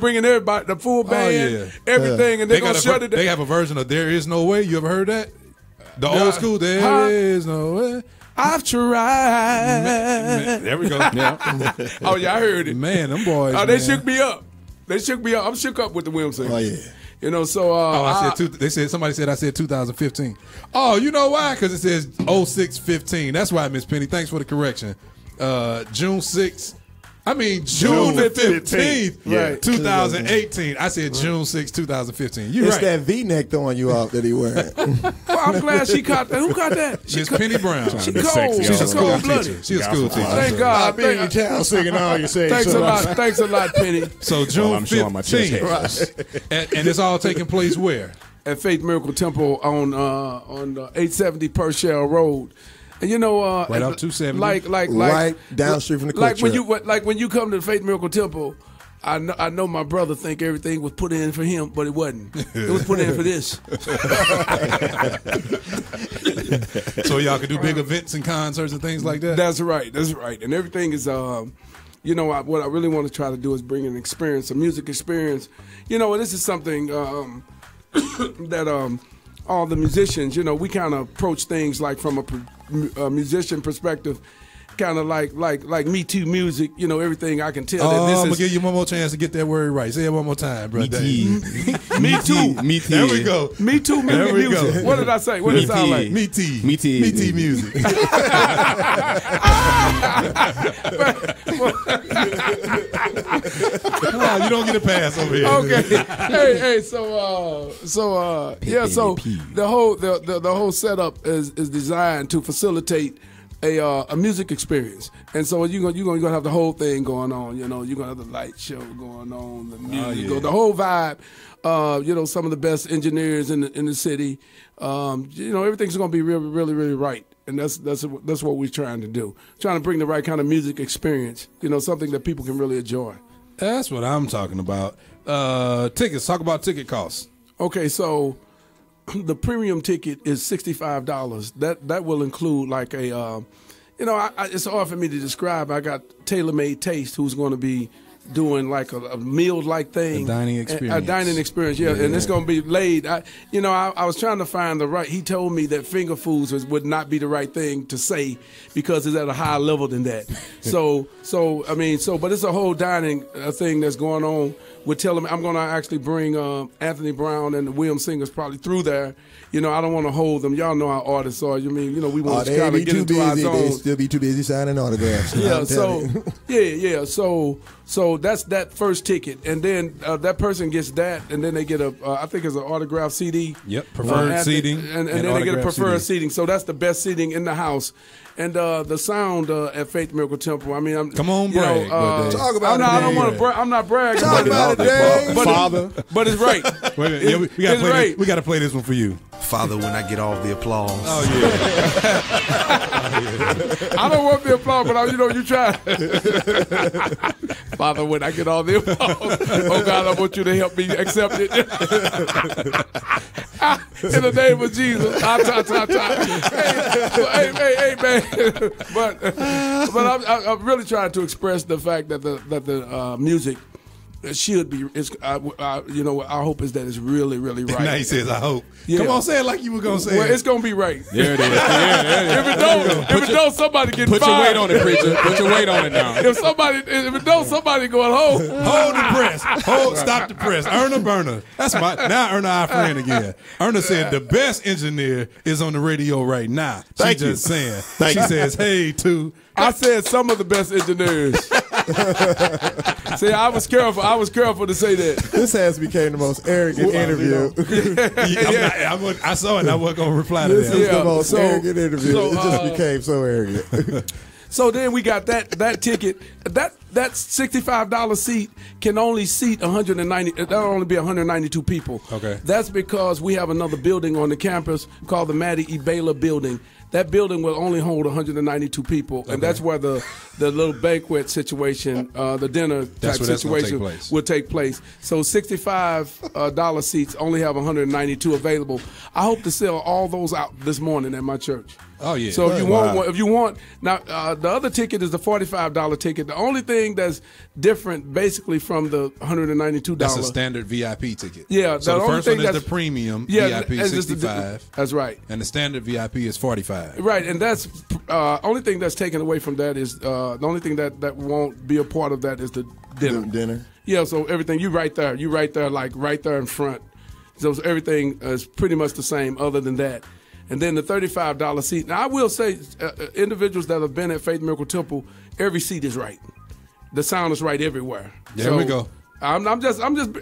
bringing everybody, the full band, yeah. everything, and they're gonna shut it down. They have a version of "There Is No Way." You ever heard that? The Nah. old school. There Huh? is no way. I've tried. There we go. Yeah. Oh yeah, I heard it. Man, them boys. Oh, they man. shook me up. They shook me up. I'm shook up with the Williams Singers. Oh, yeah. You know, so Oh, I said they said somebody said I said 2015. Oh, you know why? Because it says 0615. That's why, Miss Penny. Thanks for the correction. June 6th. I mean June the 15th, Yeah. 2018. I said June 6th, 2015. You It's right. that V-neck throwing you off that he wearing. well, I'm glad she caught that. Who caught that? Miss Penny Brown. She Be cold. sexy, She's all a right. cold blooded. She's a school teacher. Thank I'll God. be in your town singing all you say. Thanks a lot. Thanks a lot, Penny. So June Well, I'm showing my chest 15th. And it's all taking place where? At Faith Miracle Temple on 870 Purcell Road. And you know, Right off 270. like Right down the street from the like Quick when you come to the Faith Miracle Temple. I know my brother think everything was put in for him, but it wasn't. It was put in for this. So y'all can do big events and concerts and things like that? That's right. That's right. And everything is, you know, what I really want to try to do is bring an experience, a music experience. You know, and this is something that all the musicians, you know, we kind of approach things like from a musician perspective, kind of like MeTooMusic, you know, everything I can tell. Oh, that this I'm is, gonna give you one more chance to get that word right. Say it one more time, bro. Me too. There we go. MeTooMusic. What did I say? What did it sound like? MeTooMusic. You don't get a pass over here. Okay. Hey. So the whole setup is designed to facilitate a music experience, and so you're gonna have the whole thing going on. You know, you're gonna have the light show going on, the music, the whole vibe. You know, some of the best engineers in the city. You know, everything's gonna be really right. And that's what we're trying to do. Trying to bring the right kind of music experience. You know, something that people can really enjoy. That's what I'm talking about. Tickets. Talk about ticket costs. Okay, so the premium ticket is $65. That will include like a, you know, it's hard for me to describe. I got TaylorMade Taste, who's going to be doing like a meal-like thing. A dining experience. A dining experience, yeah. And it's going to be laid. I was trying to find the right, he told me that finger foods would not be the right thing to say because it's at a higher level than that. But it's a whole dining thing that's going on. We're telling me I'm going to actually bring Anthony Brown and the William Singers probably through there. You know, I don't want to hold them. Y'all know how artists are. You mean, you know, we want to kind of get into our zone. They still be too busy signing autographs. Yeah, So that's that first ticket, and then that person gets that, and then they get I think it's an autographed CD. Yep, preferred seating, and then they get a preferred seating. So that's the best seating in the house. And the sound at Faith Miracle Temple. I mean, come on, brag. Talk about it. I don't want to. I'm not bragging. Talk about it, Dave. But it's right. We got to play this one for you. Father, when I get all the applause. Oh yeah. I don't want the applause, but you try. Father, when I get all the applause, oh God, I want you to help me accept it. In the name of Jesus. Hey, man. But I'm really trying to express the fact that the music should be. Our hope is that it's really right. Now he says, "I hope." Yeah. Come on, say it like you were gonna say. Well, it. it's gonna be right. There it is. If it don't, somebody get fired. Put your weight on it, preacher. Put your weight on it now. If it don't, somebody going home. Hold the press. Stop the press. Erna Burner. That's now Erna our friend again. Erna said the best engineer is on the radio right now. Thank you. Just saying. She says, "Hey, too." I said some of the best engineers. See, I was careful to say that. This has become the most arrogant interview. I saw it. I wasn't going to reply to that. This is the most arrogant interview. It just became so arrogant. So then we got that ticket. That $65 seat can only seat 190. That'll only be 192 people. Okay. That's because we have another building on the campus called the Maddie E. Baylor Building. That building will only hold 192 people, and that's where the little banquet situation, the dinner type situation will take place. So $65 seats only have 192 available. I hope to sell all those out this morning at my church. Oh yeah. So if you want now, the other ticket is the $45 ticket. The only thing that's different, basically, from the $192. That's a standard VIP ticket. Yeah. So the first one is the premium VIP, $65. That's right. And the standard VIP is $45. Right, and that's only thing that's taken away from that is the only thing that won't be a part of that is the dinner. Yeah. So everything you right there, like right there in front. So everything is pretty much the same, other than that. And then the $35 seat. Now, I will say, individuals that have been at Faith Miracle Temple, every seat is right. The sound is right everywhere. There we go. I'm just. You good, man.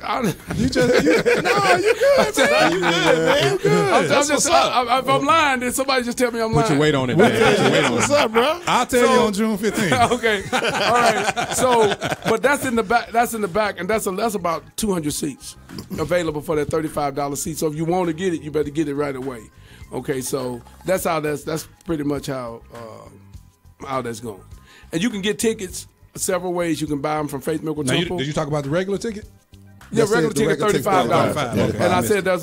You good. If I'm lying, then somebody just tell me I'm lying. Put your weight on it, man. What's up, bro? I'll tell you on June 15th. Okay. All right. So, but that's in the back. That's in the back, and that's about 200 seats available for that $35 seat. So if you want to get it, you better get it right away. Okay. So that's pretty much how that's going. And you can get tickets several ways. You can buy them from Faith Miracle Temple. Did you talk about the regular ticket? Yeah, regular ticket $35. Okay. And I said that's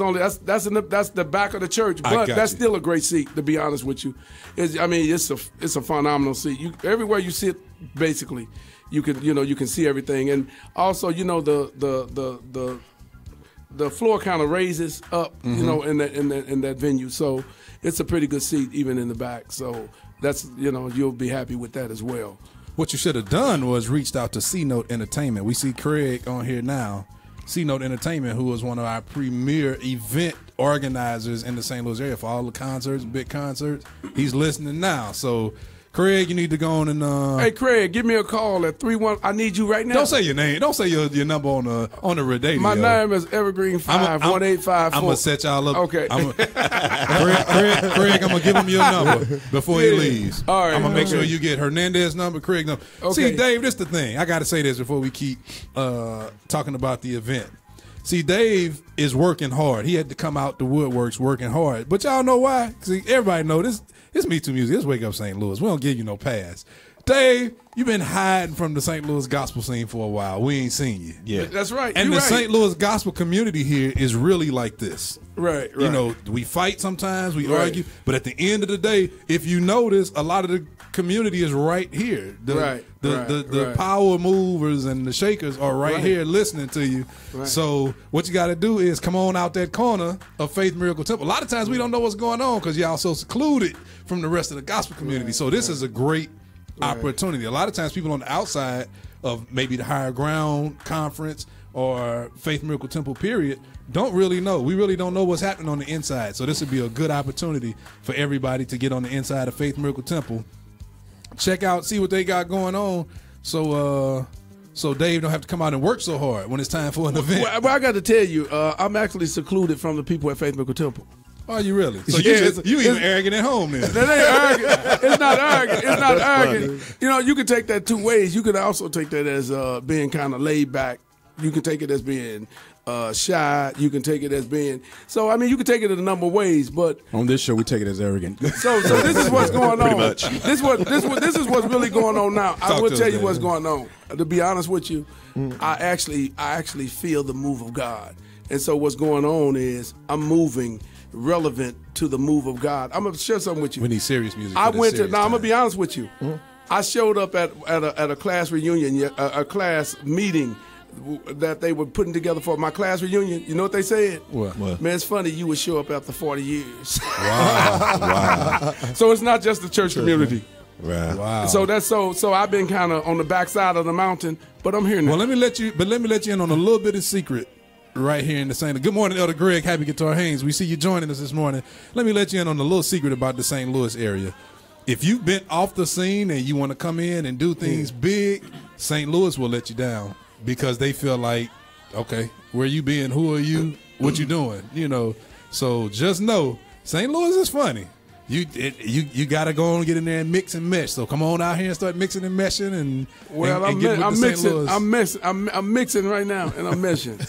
the back of the church, but that's still a great seat. To be honest with you, it's a phenomenal seat. Everywhere you sit, basically, you can see everything, and also the floor kind of raises up, in that venue. So it's a pretty good seat even in the back. So that's, you'll be happy with that as well. What you should have done was reached out to C-Note Entertainment. We see Craig on here now. C-Note Entertainment, who was one of our premier event organizers in the St. Louis area for all the concerts, big concerts. He's listening now. So, Craig, you need to go on and hey, Craig, give me a call at 31. I need you right now. Don't say your name. Don't say your number on the radio. My name is Evergreen 51854. I'm gonna set y'all up. Okay. Craig, I'm gonna give him your number before he leaves. All right. I'm gonna make sure you get Hernandez's number, Craig's number. Okay. See, Dave, this is the thing. I got to say this before we keep talking about the event. See, Dave is working hard. He had to come out the woodworks working hard. But y'all know why? Because everybody know this. It's MeTooMusic. It's Wake Up St. Louis. We don't give you no pass. Dave, you've been hiding from the St. Louis gospel scene for a while. We ain't seen you. Yeah. That's right. And You're the St. Louis gospel community here is really like this. Right. We fight sometimes, we Right. argue, but at the end of the day, if you notice, a lot of the community is right here. The power movers and the shakers are right here listening to you. Right. So what you got to do is come on out that corner of Faith Miracle Temple. A lot of times we don't know what's going on because y'all so secluded from the rest of the gospel community. So this is a great opportunity. A lot of times people on the outside of maybe the Higher Ground Conference or Faith Miracle Temple period don't really know. We really don't know what's happening on the inside. So this would be a good opportunity for everybody to get on the inside of Faith Miracle Temple. Check out, see what they got going on. So Dave don't have to come out and work so hard when it's time for an event. Well, I got to tell you, I'm actually secluded from the people at Faith Miracle Temple. Are you really? So you even arrogant at home then? That ain't arrogant. It's not arrogant. It's not arrogant. You can take that two ways. You can also take that as being kind of laid back. You can take it as being shy. You can take it as being you can take it in a number of ways. But on this show, we take it as arrogant. So this is what's going on. Pretty much. This is what's really going on now. I will tell you what's going on. To be honest with you, I actually feel the move of God, and so what's going on is I'm moving relevant to the move of God. I'm gonna share something with you. We need serious music. I'm gonna be honest with you. I showed up at a class reunion, a class meeting that they were putting together for my class reunion. You know what they said? What? Man, it's funny you would show up after 40 years. Wow. So it's not just the church community. Right. Wow. So that's so I've been kind of on the backside of the mountain, but I'm here now. Well, let me let you in on a little bit of secret right here in the St. Louis. Good morning, Elder Greg. Happy Guitar Haynes. We see you joining us this morning. Let me let you in on a little secret about the St. Louis area. If you've been off the scene and you want to come in and do things big, St. Louis will let you down because they feel like, okay, where you been? Who are you? What you doing? So just know, St. Louis is funny. You got to go on and get in there and mix and mesh. So come on out here and start mixing and meshing and get with the St. Louis. I'm mixing right now and I'm meshing.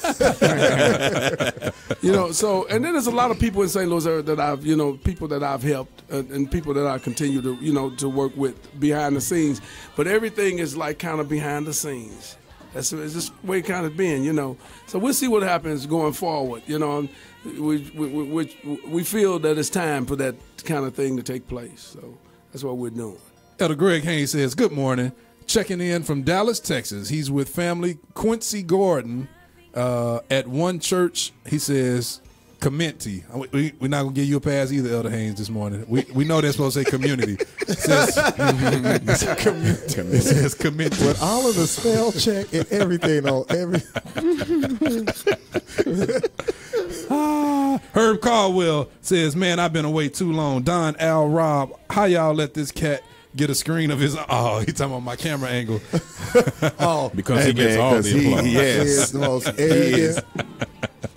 So and then there's a lot of people in St. Louis area that I've people that I've helped and people that I continue to to work with behind the scenes. But everything is like kind of behind the scenes. That's just the way it kind of been, So we'll see what happens going forward. We feel that it's time for that kind of thing to take place. So that's what we're doing. Elder Greg Haynes says, good morning. Checking in from Dallas, Texas. He's with family Quincy Gordon at one church. He says, community. We're not going to give you a pass either, Elder Haynes, this morning. We know they're supposed to say community. It says, community. It says community. With all of the spell check and everything on every. Herb Caldwell says, man, I've been away too long. Don Al Rob, how y'all let this cat get a screen of his? Oh, he's talking about my camera angle. Because he gets all the applause. He is the most arrogant.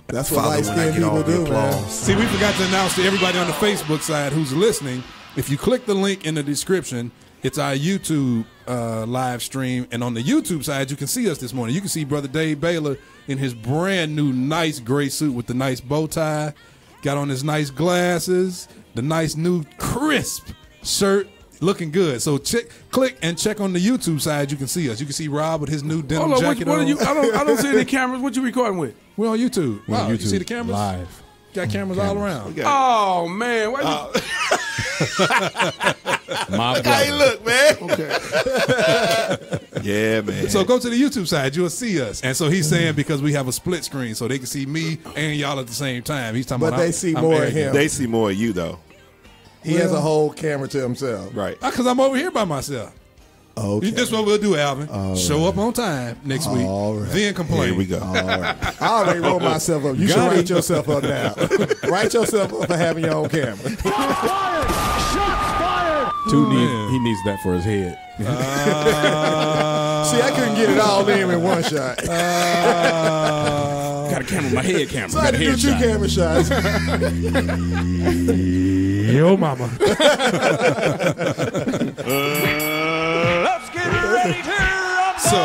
That's what light-skinned people do, man. See, we forgot to announce to everybody on the Facebook side who's listening, if you click the link in the description, it's our YouTube live stream. And on the YouTube side, you can see us this morning. You can see Brother Dave Baylor in his brand new nice gray suit with the nice bow tie, got on his nice glasses, the nice new crisp shirt, looking good. So click and check on the YouTube side. You can see us. You can see Rob with his new denim jacket on. I don't see any cameras. What you recording with? We're on YouTube. We're on YouTube. You see the cameras? Live. Got cameras all around. Oh, man. Why My Look how you look, man. Okay. Yeah, man. So go to the YouTube side. You'll see us. And so he's saying because we have a split screen so they can see me and y'all at the same time. He's talking But about they see more of him. They see more of you, though. He has a whole camera to himself. Right. Because I'm over here by myself. Okay. This is what we'll do, Alvin. Show up on time next week. Then complain. Here we go. All right. I already wrote myself up. You should write yourself up now. Write yourself up for having your own camera. He needs that for his head. See, I couldn't get it all in with one shot. Got a camera, my head camera. So I had to do 2 camera shots. Yo, mama. Let's get ready to rumble. So,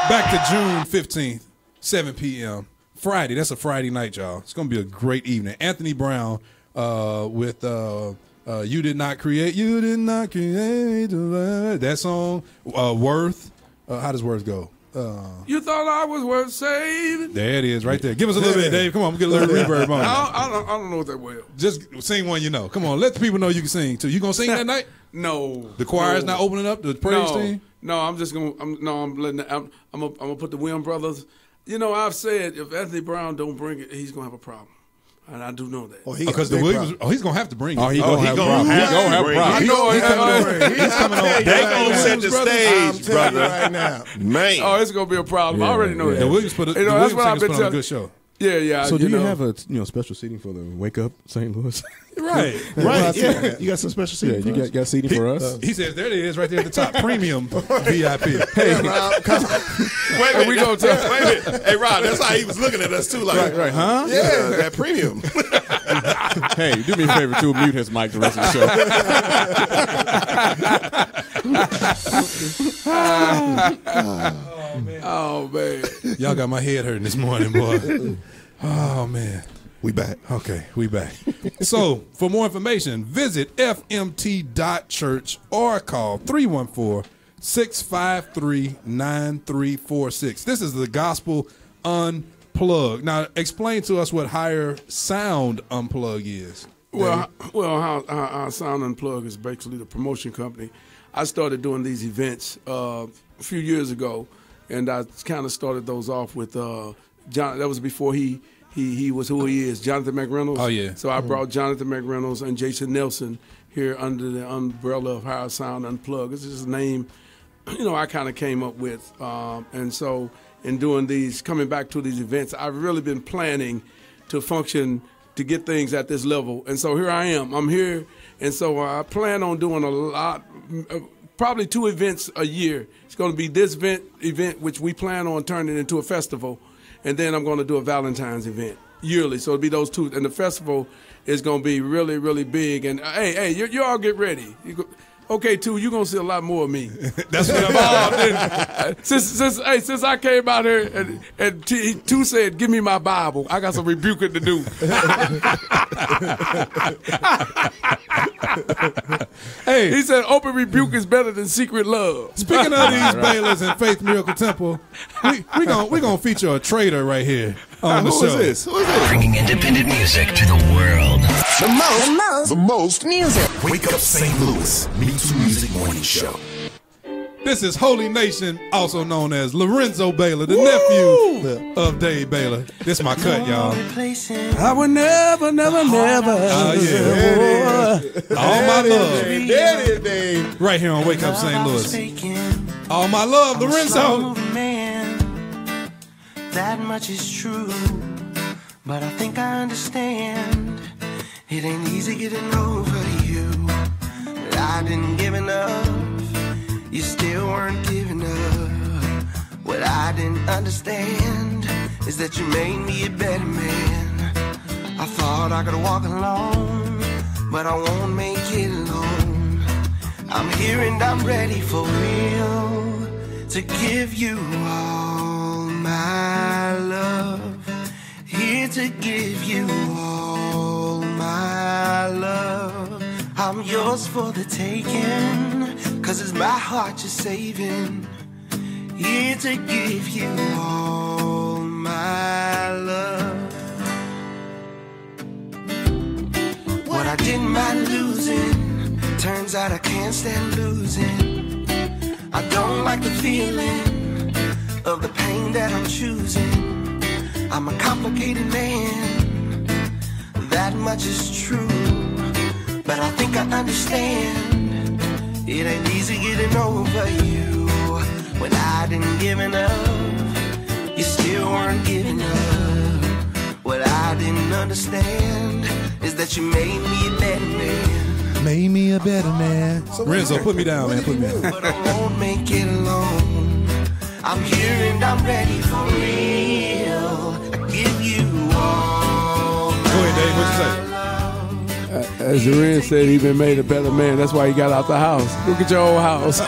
back to June 15th, 7 p.m. Friday. That's a Friday night, y'all. It's going to be a great evening. Anthony Brown with You Did Not Create that song, Worth. How does Worth go? You thought I was worth saving? There it is, right there. Give us a little bit, Dave. Come on, get a little reverb on it. I don't know that well. Just sing one you know. Come on, let the people know you can sing too. You gonna sing that night? No. The choir's not opening up the praise team? No, I'm just gonna. I'm gonna put the Williams brothers. You know, I've said if Anthony Brown don't bring it, he's gonna have a problem. And I do know that. Because the Williams, he's gonna have to bring it. He's gonna have a problem. He's gonna have a problem. He's coming on. They gonna set the stage, brother. Right now, man. Oh, it's gonna be a problem. I already know that. The Williams put that's what I've been on a good show. Yeah. So do you have a special seating for the Wake Up St.Louis? Right. Yeah. You got some special seating. Yeah, you got seating for us. He says there it is, right there at the top, premium VIP. Hey, Wait a minute. Hey, Rob, that's how he was looking at us too. Like, right, huh? Yeah, that premium. Hey, do me a favor too. Mute his mic the rest of the show. Oh man. Y'all got my head hurting this morning, boy. Oh man. We back. Okay, we back. So, for more information, visit fmt.church or call 314-653-9346. This is the Gospel Unplugged. Now, explain to us what Higher Sound Unplug is. Well, how Sound Unplug is basically the promotion company. I started doing these events a few years ago, and I kind of started those off with John. That was before he was who he is, Jonathan McReynolds. Oh, yeah. So I brought Jonathan McReynolds and Jason Nelson here under the umbrella of Higher Sound Unplugged. This is a name, I kind of came up with. And so in doing these, coming back to these events, I've really been planning to function to get things at this level. And so here I am. I'm here. And so I plan on doing a lot, probably 2 events a year. It's going to be this event, which we plan on turning into a festival. And then I'm going to do a Valentine's event yearly. So it'll be those 2. And the festival is going to be really, really big. And, hey, you all get ready. Okay, too, you're going to see a lot more of me. That's what I'm about. Since I came out here and Two said, give me my Bible. I got some rebuking to do. Hey, he said open rebuke is better than secret love. Speaking of these Baylors and Faith Miracle Temple, we gonna feature a trader right here on the show. Who is this? Bringing independent music to the world. The most music. Wake Up St. Louis, MeTooMusic Morning Show. This is Holy Nation, also known as Lorenzo Baylor, the nephew of Dave Baylor. This my cut, y'all. I would never. Oh, yeah. All my love. There it is, Dave. Right here on Wake Up St. Louis. All my love, Lorenzo. Man, that much is true, but I think I understand. It ain't easy getting over you, but I didn't give enough. You still weren't giving up. What I didn't understand is that you made me a better man. I thought I could walk alone, but I won't make it alone. I'm here and I'm ready for real to give you all my love. Here to give you all my love. I'm yours for the taking, 'cause it's my heart you're saving. Here to give you all my love. What I didn't mind losing, turns out I can't stand losing. I don't like the feeling of the pain that I'm choosing. I'm a complicated man, that much is true. But I think I understand. It ain't easy getting over you. When I didn't give enough, you still weren't giving up. What I didn't understand is that you made me a better man. Made me a better man. Renzo, put me down, man. Put me down. But I won't make it alone. I'm here and I'm ready for real. I give you all. Go ahead, Dave. What you say? As Duran said, he been made a better man. That's why he got out the house. Look at your old house.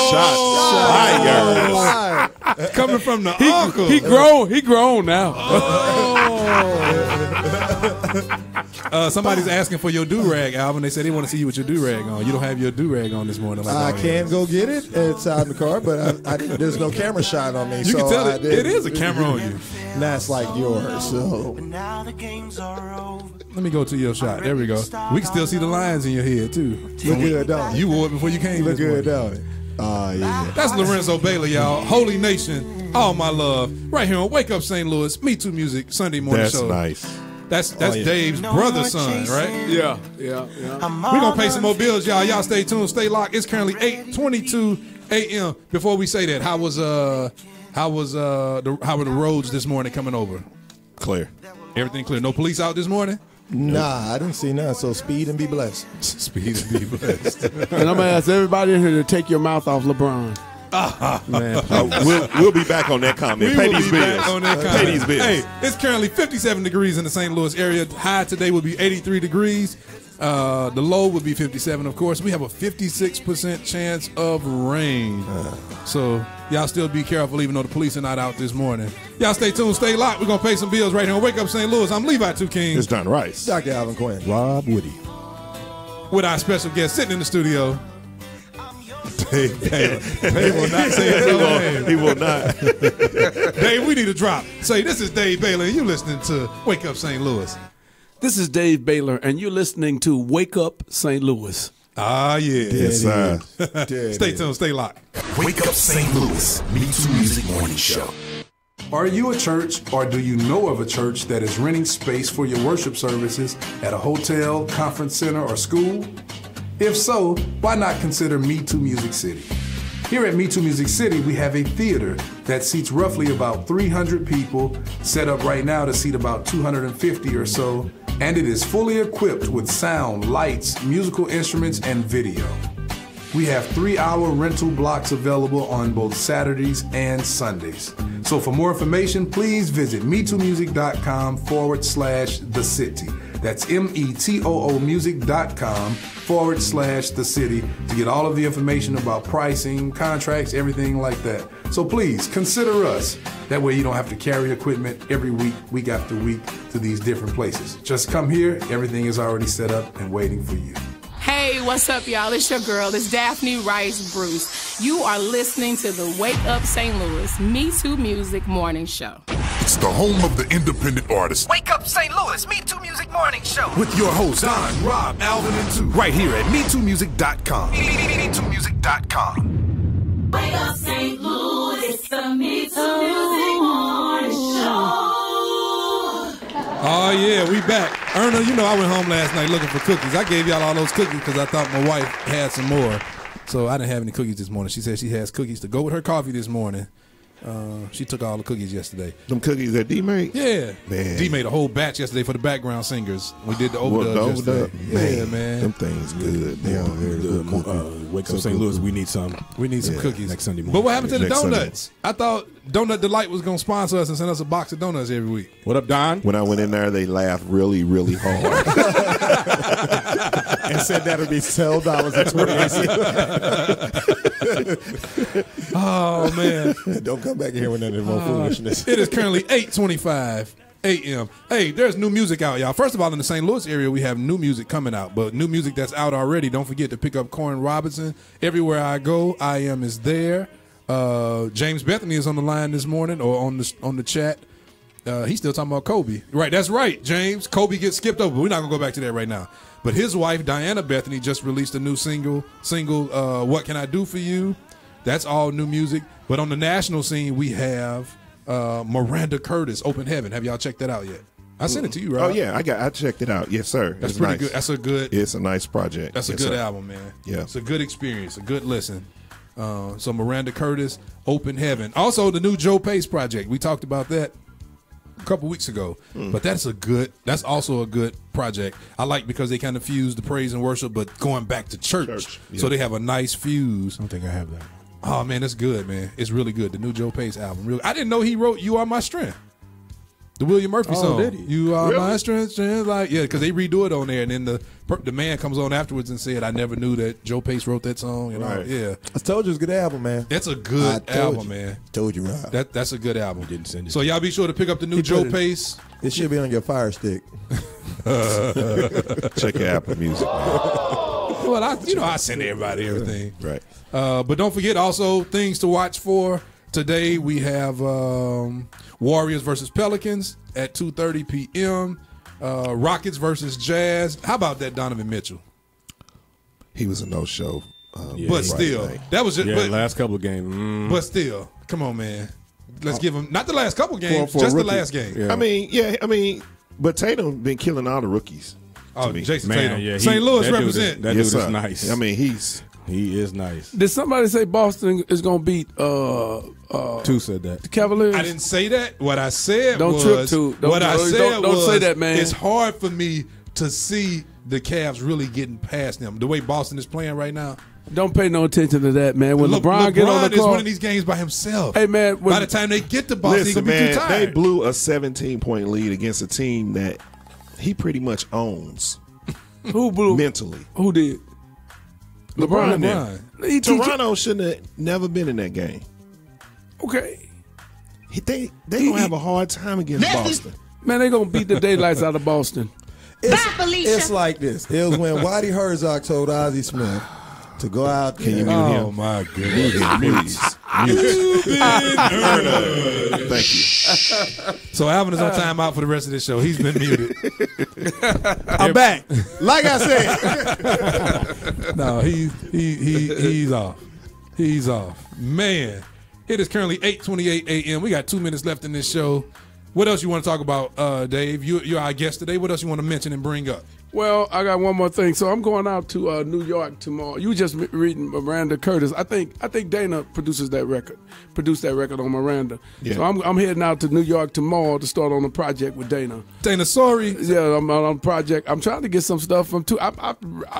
Shot. Coming from the uncle. He grown now. Somebody's asking for your do-rag, Alvin. They said they want to see you with your do-rag on. You don't have your do-rag on this morning. Like I can't go get it. It's out in the car, but there's no camera shot on me. You can tell it is a camera on you. And that's like yours. So let me go to your shot. There we go. We can still see the lines in your head, too. Look good, don't it? You wore it before you came. Look good, don't it? Yeah. That's Lorenzo Baylor, y'all. Holy Nation, all my love. Right here on Wake Up St. Louis, MeTooMusic Sunday morning show. That's nice. That's Dave's brother's son, right? Yeah. We're gonna pay some more bills, y'all. Y'all stay tuned, stay locked. It's currently 8:22 a.m. Before we say that, how were the roads this morning coming over? Clear. Everything clear. No police out this morning? Nah, I didn't see none. So speed and be blessed. Speed and be blessed. And I'm gonna ask everybody in here to take your mouth off LeBron. Man, we'll be back on that comment. Pay these bills. Pay these bills. Hey, it's currently 57 degrees in the St. Louis area. High today will be 83 degrees. The low will be 57, of course. We have a 56% chance of rain. So y'all still be careful, even though the police are not out this morning. Y'all stay tuned, stay locked. We're going to pay some bills right here on Wake Up St. Louis. I'm Levi Two Kings. It's Don Rice. Dr. Alvin Quinn. Rob Woody. With our special guest sitting in the studio, Dave will not say his own name. He will not. Dave, we need a drop. Say, this is Dave Baylor, and you're listening to Wake Up St. Louis. This is Dave Baylor, and you're listening to Wake Up St. Louis. Ah, yeah. Yes, sir. Stay tuned, stay locked. Wake Up St. Louis, MeTooMusic Morning Show. Are you a church, or do you know of a church that is renting space for your worship services at a hotel, conference center, or school? If so, why not consider MeTooMusic City? Here at MeTooMusic City, we have a theater that seats roughly about 300 people, set up right now to seat about 250 or so, and it is fully equipped with sound, lights, musical instruments, and video. We have 3-hour rental blocks available on both Saturdays and Sundays. So for more information, please visit MeTooMusic.com/the city. That's METOOmusic.com/the city to get all of the information about pricing, contracts, everything like that. So please consider us. That way you don't have to carry equipment every week, week after week, to these different places. Just come here. Everything is already set up and waiting for you. Hey, what's up, y'all? It's your girl. It's Daphne Rice Bruce. You are listening to the Wake Up St. Louis MeTooMusic Morning Show. It's the home of the independent artist. Wake Up St. Louis MeTooMusic Morning Show. With your hosts, Don, Rob, Alvin, and Two. Right here at MeTooMusic.com. MeTooMusic.com. Wake Up St. Louis. It's the MeTooMusic Morning Show. Oh, yeah, we back. Erna, you know I went home last night looking for cookies. I gave y'all all those cookies because I thought my wife had some more. So I didn't have any cookies this morning. She said she has cookies to go with her coffee this morning. She took all the cookies yesterday. Them cookies that D made? Yeah. Man. D made a whole batch yesterday for the background singers. We did the overdub yesterday. Yeah, man. Them things good. They are very good. Wake Up St. Louis, we need some. We need some cookies. Next Sunday morning. But what happened to the Next donuts? I thought Donut Delight was going to sponsor us and send us a box of donuts every week. What up, Don? When I went in there, they laughed really, really hard. And said that would be $12 at 28. Oh, man. Don't come back in here with that more foolishness. It is currently 8:25 a.m. Hey, there's new music out, y'all. First of all, in the St. Louis area, we have new music coming out. But new music that's out already, don't forget to pick up Corin Robinson. Everywhere I go, I Am is there. James Bethany is on the line this morning, or on the chat. He's still talking about Kobe. Right, that's right, James. Kobe gets skipped over. We're not going to go back to that right now. But his wife, Diana Bethany, just released a new single, What Can I Do For You? That's all new music. But on the national scene, we have Miranda Curtis, Open Heaven. Have y'all checked that out yet? I sent it to you, right? Oh yeah, I checked it out. Yes, sir. That's it's pretty nice. good. That's a good. It's a nice project. That's a Yes, good sir. album, man. Yeah, it's a good experience, a good listen. So Miranda Curtis, Open Heaven. Also, the new Joe Pace project. We talked about that a couple weeks ago, but that's also a good project. I like because they kind of fuse the praise and worship, but going back to church. Yeah. So they have a nice fuse. I don't think I have that. Oh man, that's good, man. It's really good. The new Joe Pace album. I didn't know he wrote "You Are My Strength." The William Murphy song. Did he? You are my strength, like because they redo it on there, and then the man comes on afterwards and said, "I never knew that Joe Pace wrote that song." You know, Right. yeah, I told you it's a good album, man. that's a good album, man. Told you, Rob. That's a good album. Didn't send it. So y'all be sure to pick up the new Joe Pace. It should be on your Fire Stick. Check your Apple Music, man. Well, I send everybody everything. Right. But don't forget also things to watch for today. We have Warriors versus Pelicans at 2:30 p.m. Rockets versus Jazz. How about that Donovan Mitchell? He was a no-show. But still, that was just last couple of games. But still, come on, man. Let's give him not the last couple games, just the last game. Yeah. But Tatum been killing all the rookies. Oh, Jason Man, Tatum. yeah, St. Louis represent. That Yes, dude is sir. nice. I mean, he is nice. Did somebody say Boston is going to beat Two said that. the Cavaliers? I didn't say that. What I said Don't was trip to. Don't say that, man. It's hard for me to see the Cavs really getting past them the way Boston is playing right now. Don't pay no attention to that, man. When LeBron get on the is court, winning these games by himself. Hey, man. By the time they get to Boston, listen, he's gonna be too man, tired. they blew a 17-point lead against a team that he pretty much owns. Who blew mentally? Who did? LeBron. Toronto shouldn't have never been in that game. Okay. They gonna have a hard time against Boston. Man, they gonna beat the daylights out of Boston. It's like this. It was when Whitey Herzog told Ozzie Smith to go out. Can you mute him? Oh my goodness! Thank you. So Alvin is on timeout for the rest of this show. He's been muted. I'm back. Like I said. No, he's off. He's off. Man, it is currently 8:28 a.m. We got 2 minutes left in this show. What else you want to talk about, Dave? You're our guest today. What else you want to mention and bring up? Well, I got one more thing. So I'm going out to New York tomorrow. You just reading Miranda Curtis. I think Dana produced that record on Miranda. Yeah. So I'm heading out to New York tomorrow to start on a project with Dana. Dana, sorry. Yeah, I'm on a project. I'm trying to get some stuff from two. I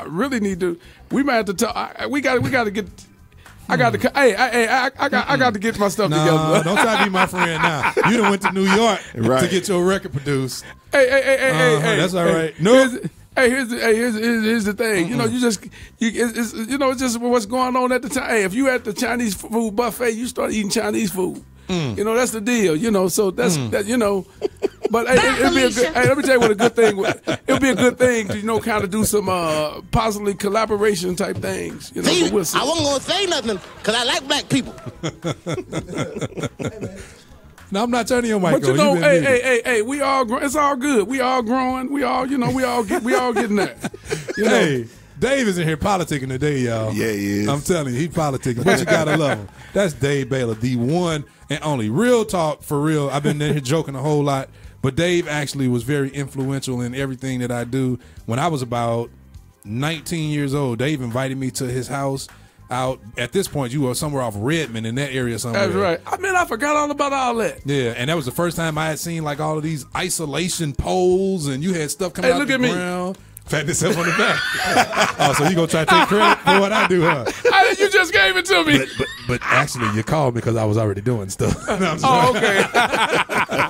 really need to. We might have to talk. We got to get. I got to. I got to get my stuff together. Don't try to be my friend now. You done went to New York to get your record produced. Hey. That's all right. No. Here's the thing. You know, it's just what's going on at the time. Hey, if you at the Chinese food buffet, you start eating Chinese food. You know, that's the deal. You know, so that's that. You know, but it'll be a good. Hey, let me tell you what a good thing. It'll be a good thing to kind of do some possibly collaboration type things. You know, See, but we'll see. I wasn't gonna say nothing because I like black people. No, I'm not turning your mic on. But you know, hey, we all. It's all good. We all growing. We all, we all getting there. You know? Hey, Dave is in here politicking today, y'all. Yeah, he is. I'm telling you, he politicking. But you gotta love him. That's Dave Baylor, the one and only. Real talk, for real. I've been in here joking a whole lot, but Dave actually was very influential in everything that I do. When I was about 19 years old, Dave invited me to his house. Out at this point, you were somewhere off Redmond in that area somewhere. That's right. I mean, I forgot all about all that. Yeah, and that was the first time I had seen like all of these isolation poles, and you had stuff coming out the ground. Pat yourself on the back. Oh, so you gonna try to take credit for what I do, huh? You just gave it to me. But actually, you called me because I was already doing stuff. Oh, okay.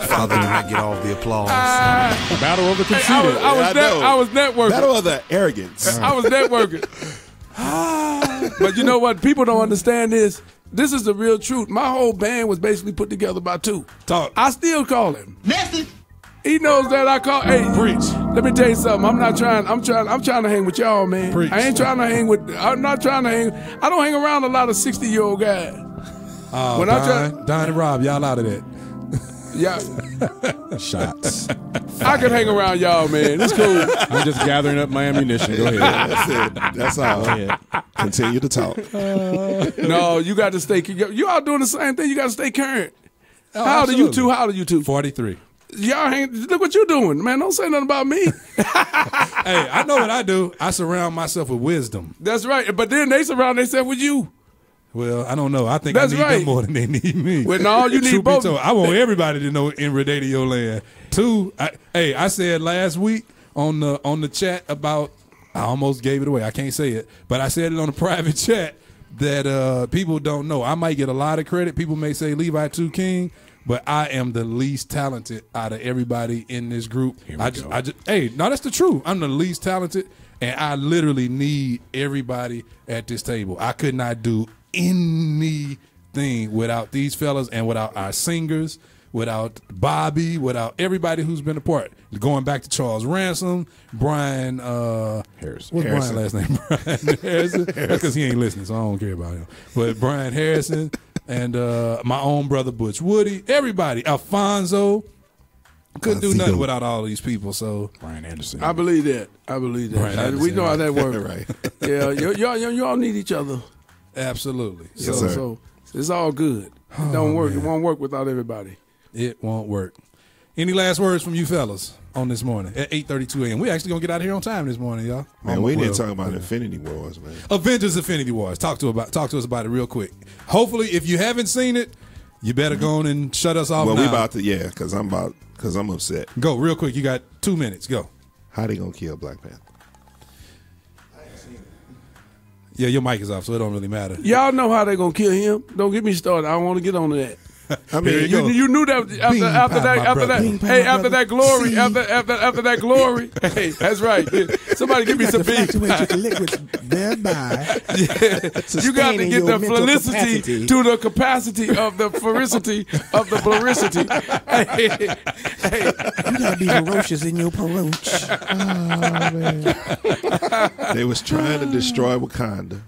Father did not get all the applause. Battle of the conceited. I was networking. Battle of the arrogance. I was networking. But you know what? People don't understand this. This is the real truth. My whole band was basically put together by two. Talk. I still call him. Message. He knows that I call. Hey, preach. Let me tell you something. I'm trying to hang with y'all, man. Preach. I ain't trying to hang with. I'm not trying to hang. I don't hang around a lot of 60-year-old guys. When Don and Rob, y'all out of that. Yeah. Shots. I can hang around y'all, man. It's cool. I'm just gathering up my ammunition. Go ahead. That's it. That's all. Go ahead. Continue to talk. No, you got to stay. You all doing the same thing. You got to stay current. Oh, How old are you absolutely. two? How old are you two? 43. Y'all ain't, look what you doing, man. Don't say nothing about me. Hey, I know what I do. I surround myself with wisdom. That's right. But then they surround themselves with you. Well, I don't know. I think That's I need right. them more than they need me. Well, no, you need Truth be both. told, I want everybody to know in Radio Land. Two, I said last week on the chat about, I almost gave it away. I can't say it, but I said it on the private chat that people don't know. I might get a lot of credit. People may say Levi 2 King, but I am the least talented out of everybody in this group. Hey, no, that's the truth. I'm the least talented, and I literally need everybody at this table. I could not do anything without these fellas and without our singers, without Bobby, without everybody who's been a part. Going back to Charles Ransom, Brian Harrison. What's Brian's last name? Brian Harrison. Because he ain't listening, so I don't care about him. But Brian Harrison and my own brother Butch Woody, everybody, Alfonso. Couldn't do nothing without all these people. So Brian Anderson. I believe that. We know how that works. Right. Yeah, y'all need each other. Absolutely. Yes, sir. So it's all good. It don't work. It won't work without everybody. It won't work. Any last words from you fellas on this morning at 8:32 a.m.? We actually gonna get out of here on time this morning, y'all. Man, we didn't talk about Infinity Wars, man. Avengers Infinity Wars. Talk to us about it real quick. Hopefully, if you haven't seen it, you better go on and shut us off. Well, now. we about to, because I'm upset. Go real quick. You got 2 minutes. Go. How they gonna kill Black Panther? Yeah, your mic is off, so it don't really matter. Y'all know how they gonna kill him. Don't get me started. I don't want to get on to that. I mean, you knew that after that glory, after that glory. Hey, that's right. Somebody give me some beans. Thereby, You got to get the felicity to the capacity of the ferocity of the bluricity. Hey, you gotta be ferocious in your approach. Oh man. They was trying to destroy Wakanda.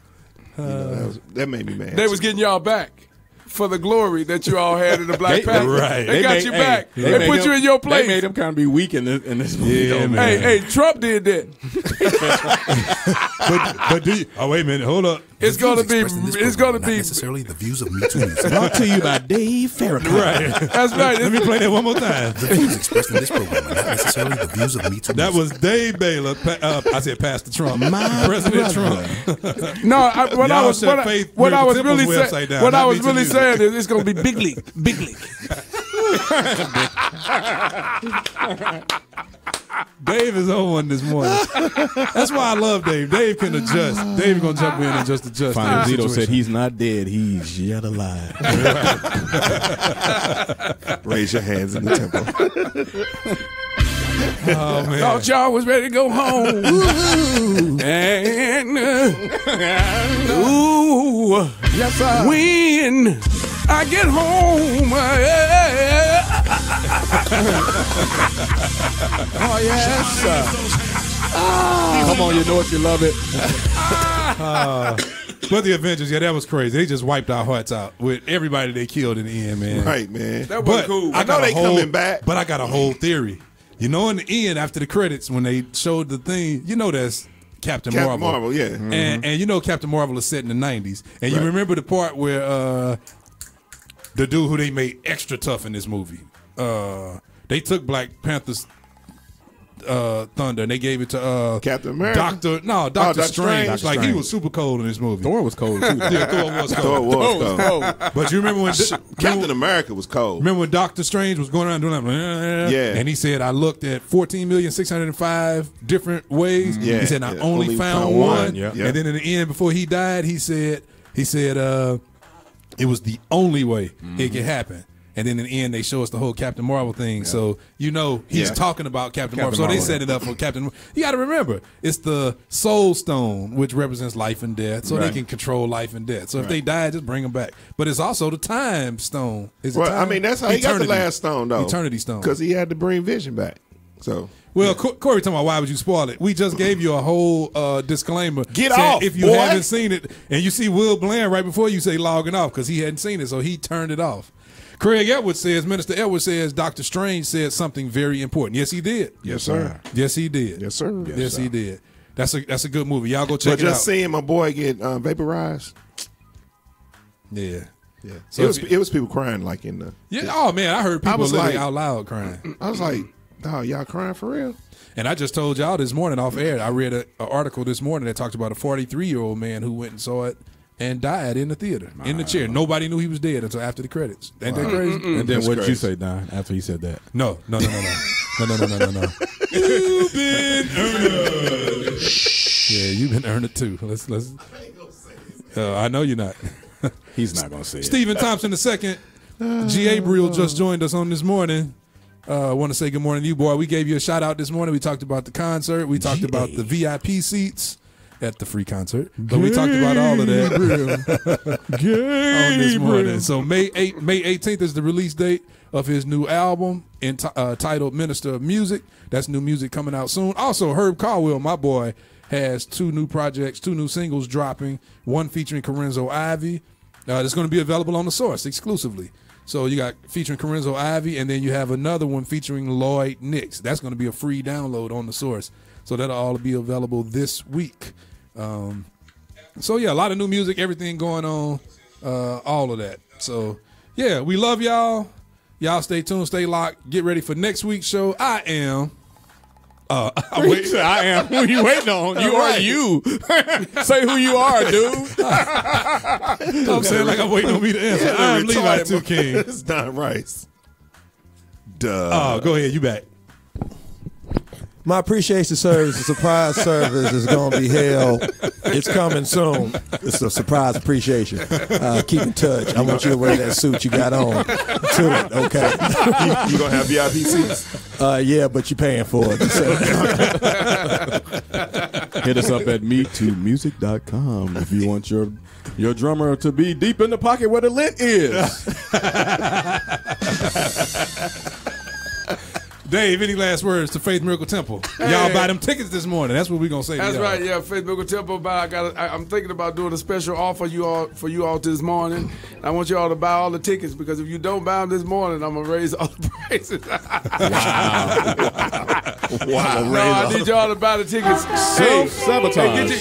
That made me mad. They was getting y'all back for the glory that you all had in the Black Panther. Right. They got you back. They put you in your place. They made him kind of be weak in this movie. Yeah, man. Hey, Trump did that. but do you, wait a minute, hold up. It's gonna be. Not necessarily the views of MeTooMusic. Brought to you by Dave Farrakhan. Right. That's right. Let me play that one more time. The views expressed in this program are not necessarily the views of MeTooMusic. That was Dave Baylor. I said Pastor Trump. President Trump. No, what I was really saying saying is it's gonna be big league. Big league. Dave is on one this morning. That's why I love Dave. Dave can adjust. Dave gonna jump in and just adjust. Finally, Zito said he's not dead. He's yet alive. Raise your hands in the temple. Oh man! Thought y'all was ready to go home. And Yes, sir. when I get home, Oh yes, sir. Come on, you know it, you love it. But the Avengers, yeah, that was crazy. They just wiped our hearts out with everybody they killed in the end, man. Right, man. that was But cool. I know they coming back. But I got a whole theory. You know, in the end, after the credits, when they showed the thing, you know that's Captain Marvel. Yeah. And you know Captain Marvel is set in the 90s. And you remember the part where the dude who they made extra tough in this movie, they took Black Panther's thunder and they gave it to Captain America? Doctor Strange. Dr. Like he Strange. was super cold in this movie. Thor was cold too. Yeah, Thor was cold. Thor was cold. But you remember when Captain America was cold. Remember when Doctor Strange was going around doing that? Yeah. And he said, I looked at 14,605 different ways. Yeah. He said, I Yeah. only found one. Yeah. And then in the end, before he died, he said, it was the only way it could happen. And then in the end, they show us the whole Captain Marvel thing. Yeah. So, you know, he's talking about Captain Marvel. So they set it up for Captain Marvel. You got to remember, it's the Soul Stone, which represents life and death. So they can control life and death. So if they die, just bring them back. But it's also the Time Stone. Is it Well, time? I mean, that's how he got the last stone, though. Eternity Stone. Because he had to bring Vision back. So... Well, Corey talking about why would you spoil it? We just gave you a whole disclaimer. Get off, if you boy. haven't seen it, and you see Will Bland right before you say logging off because he hadn't seen it, so he turned it off. Craig Edwards says, Minister Edwards says, Dr. Strange said something very important. Yes, he did. Yes, sir. Yes, he did. Yes, sir. Yes, he did. That's a good movie. Y'all go check But it out. just seeing my boy get vaporized. Yeah. Yeah. So it was people crying like in the. Yeah. Oh man, I heard people was literally like- out loud crying. I was like, "Dog, y'all crying for real?" And I just told y'all this morning off air. I read an article this morning that talked about a 43-year-old man who went and saw it and died in the theater in the chair. Nobody knew he was dead until after the credits. Ain't that crazy? And then what did you say, Don? After he said that? No. No. You've been earned. Yeah, you've been earned it too. Let's. I know you're not. He's not gonna say it. Stephen Thompson II, G. Abriel just joined us on this morning. I want to say good morning to you, boy. We gave you a shout out this morning. We talked about the concert. We talked about the VIP seats at the free concert. But we talked about all of that on this morning. So May 18th is the release date of his new album entitled Minister of Music. That's new music coming out soon. Also, Herb Caldwell, my boy, has 2 new projects, 2 new singles dropping, one featuring Corenzo Ivy. That's going to be available on The Source exclusively. So you got featuring Corenzo Ivy, and then you have another one featuring Lloyd Nix. That's going to be a free download on The Source. So that'll all be available this week. So yeah, a lot of new music, everything going on, all of that. So yeah, we love y'all. Y'all stay tuned, stay locked. Get ready for next week's show. I am. I am. Who you waiting on? You are you. Say who you are, dude. I'm saying like I'm waiting on me to answer. I'm Levi 2 King. It's Don Rice. Duh. Oh, go ahead. You back. My appreciation service, the surprise service is going to be held. It's coming soon. It's a surprise appreciation. Keep in touch. I want you to wear that suit you got on to it, okay? You going to have VIP seats? Yeah, but you're paying for it. Hit us up at MeTooMusic.com if you want your drummer to be deep in the pocket where the lint is. Dave, any last words to Faith Miracle Temple? Y'all buy them tickets this morning. That's what we're gonna say. That's to y'all. right. Yeah, Faith Miracle Temple. But I'm thinking about doing a special offer for you all this morning. I want you all to buy all the tickets because if you don't buy them this morning, I'm gonna raise all the prices. Wow. No, I need y'all to buy the tickets. Self-sabotage. Hey,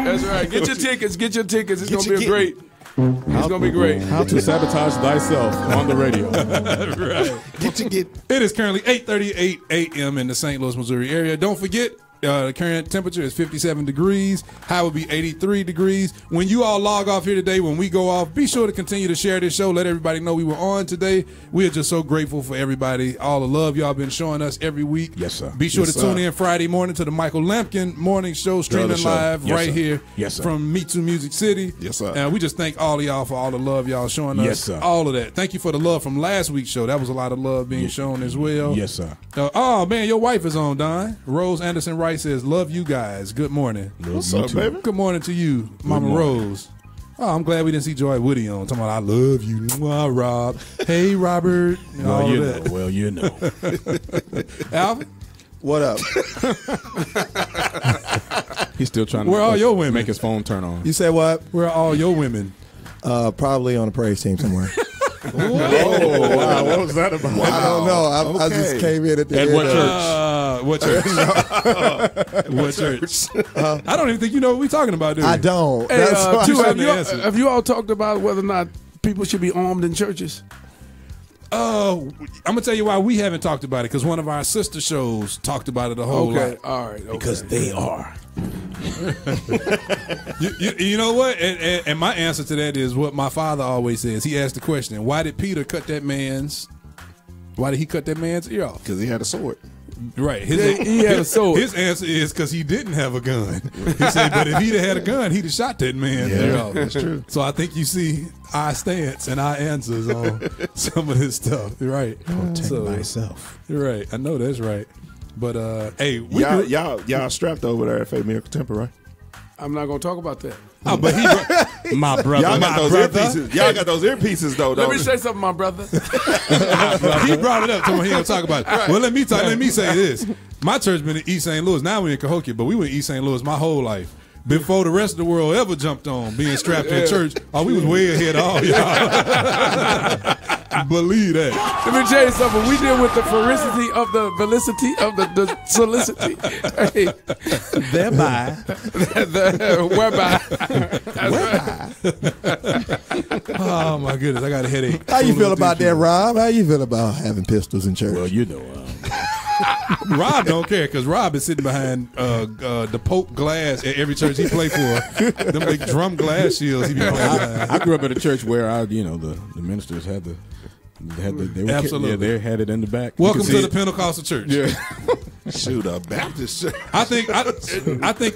that's right. Get your tickets. Get your tickets. It's gonna be great. It's gonna be great. How to sabotage thyself on the radio. Right. It is currently 8:38 a.m. in the St. Louis, Missouri area. Don't forget, the current temperature is 57 degrees. High will be 83 degrees. When you all log off here today, when we go off, be sure to continue to share this show. Let everybody know we were on today. We are just so grateful for everybody. All the love y'all been showing us every week. Yes, sir. Be sure Yes, to tune sir. in Friday morning to the Michael Lampkin Morning Show, streaming show. live Yes, right sir. here Yes, sir. from MeTooMusic City. Yes, sir. And we just thank all of y'all for all the love y'all showing us. Yes, sir. All of that. Thank you for the love from last week's show. That was a lot of love being shown as well. Yes, sir. Oh man, your wife is on, Don. Rose Anderson Wright says, "Love you guys. Good morning." What's up, baby? Good morning to you, Mama morning. Rose. Oh, I'm glad we didn't see Joy Woody on. Talking about I love you, Mwah, Rob. Hey, Robert. And all Well, you of that. know. Well, you know. Alvin, What up? He's still trying Where to are your women? make his phone turn on. You say what? where are all your women? Probably on a praise team somewhere. Oh, wow. What was that about? I don't know. I just came in at the At end what of- What church? What church? I don't even think you know what we're talking about, do you? I don't. Hey, That's why Q, I'm have you all talked about whether or not people should be armed in churches? I'm gonna tell you why we haven't talked about it, because one of our sister shows talked about it a whole lot. All right. Okay. Because they are. You know what? And my answer to that is what my father always says. He asked the question, why did he cut that man's ear off? Because he had a sword. Right. He had a sword. His answer is because he didn't have a gun. He said, but if he'd have had a gun, he'd have shot that man's ear off. That's true. So I think you see our stance and our answers on some of this stuff. Right. Take myself. You're right. I know that's right. But hey, Y'all strapped over there at Faith Miracle Temple, right? I'm not gonna talk about that. oh, but he My brother. Y'all got those earpieces. Y'all got those earpieces though. Let me don't say something, my brother. he brought it up. He don't talk about it. Right. Well, let me say this. My church been in East St. Louis. Now we're in Cahokia, but we were in East St. Louis my whole life. Before the rest of the world ever jumped on being strapped in church, we was way ahead of all y'all. Believe that. Let me tell you something. We deal with the ferocity of the felicity of the solicity. Hey. Thereby. Whereby. That's right. Oh my goodness, I got a headache. How you feel about that, Rob? How you feel about having pistols in church? Well, you know, Rob don't care because Rob is sitting behind the Pope glass at every church he played for. Them big drum glass shields he be playing behind. I grew up at a church where the ministers had the. Absolutely. They had it in the back. Welcome to the Pentecostal church. Yeah. Shoot, a Baptist church. I think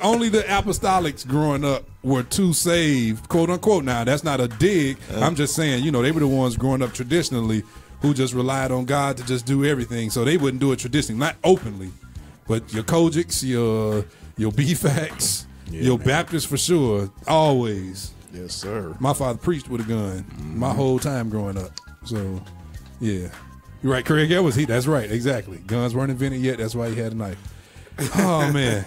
only the apostolics growing up were too saved, quote unquote. Now that's not a dig. I'm just saying, they were the ones growing up traditionally who just relied on God to just do everything. So they wouldn't do it traditionally, not openly, but your Kojics, your BFACs, your Baptists for sure, always. Yes, sir. My father preached with a gun my whole time growing up. So, yeah. You're right, Craig. That's right, exactly. Guns weren't invented yet. That's why he had a knife. Oh, man.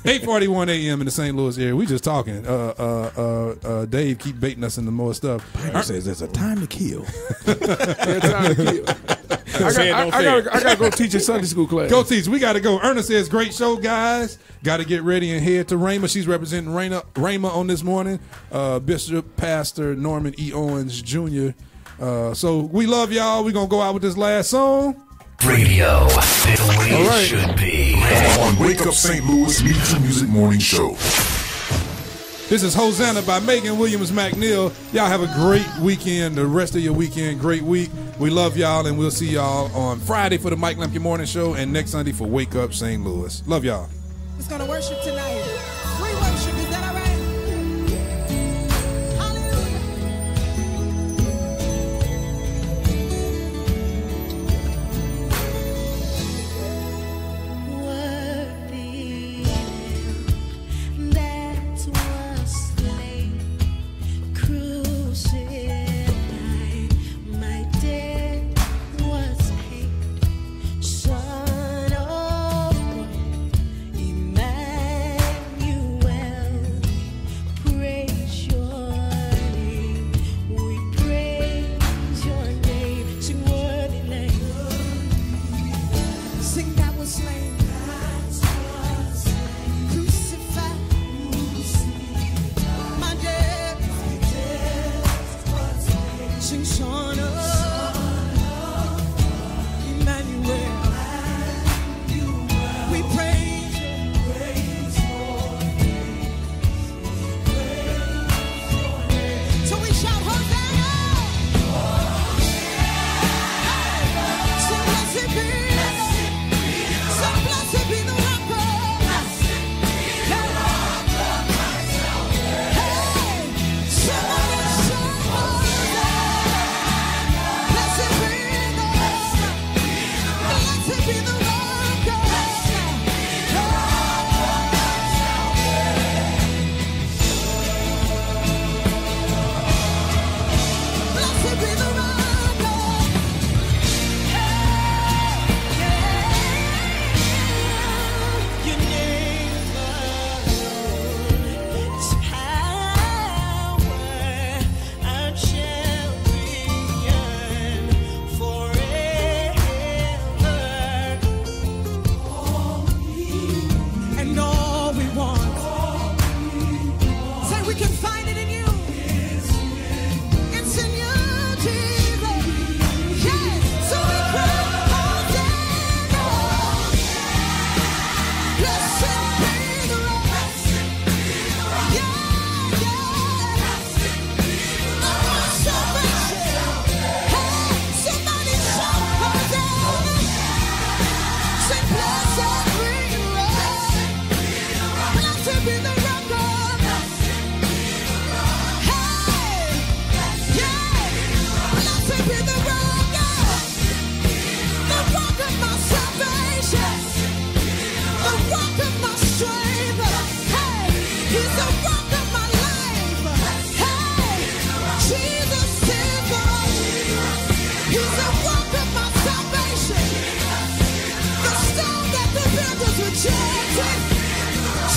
8:41 a.m. in the St. Louis area. We just talking. Dave keep baiting us into more stuff. Bible says there's a time to kill. Time to kill. I gotta go teach a Sunday school class. Go teach. We gotta go. Erna says, great show, guys. Gotta get ready and head to Rhema. She's representing Rhema on this morning. Bishop Pastor Norman E. Owens Jr. So we love y'all. We're gonna go out with this last song. Radio, the way All right. it should be. On Wake Up St. Louis MeTooMusic Morning Show. This is Hosanna by Megan Williams McNeil. Y'all have a great weekend. The rest of your weekend, great week. We love y'all, and we'll see y'all on Friday for the Mike Lemke Morning Show and next Sunday for Wake Up St. Louis. Love y'all. It's gonna worship tonight. Free worship, is that all right?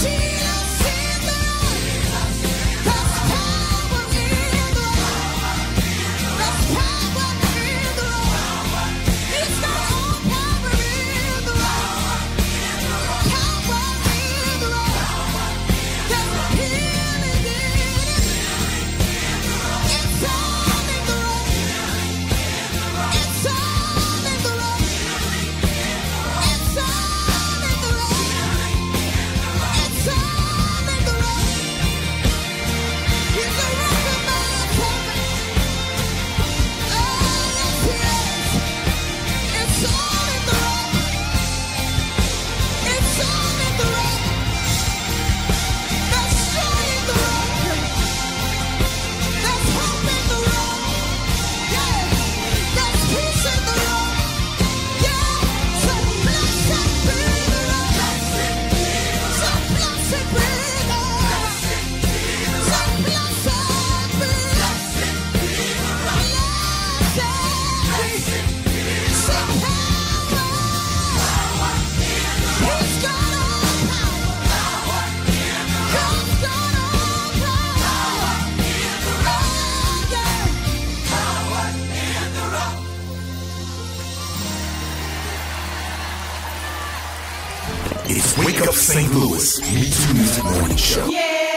Jesus It's Wake Up St. Louis, MeTooMusic Morning Show. Yeah.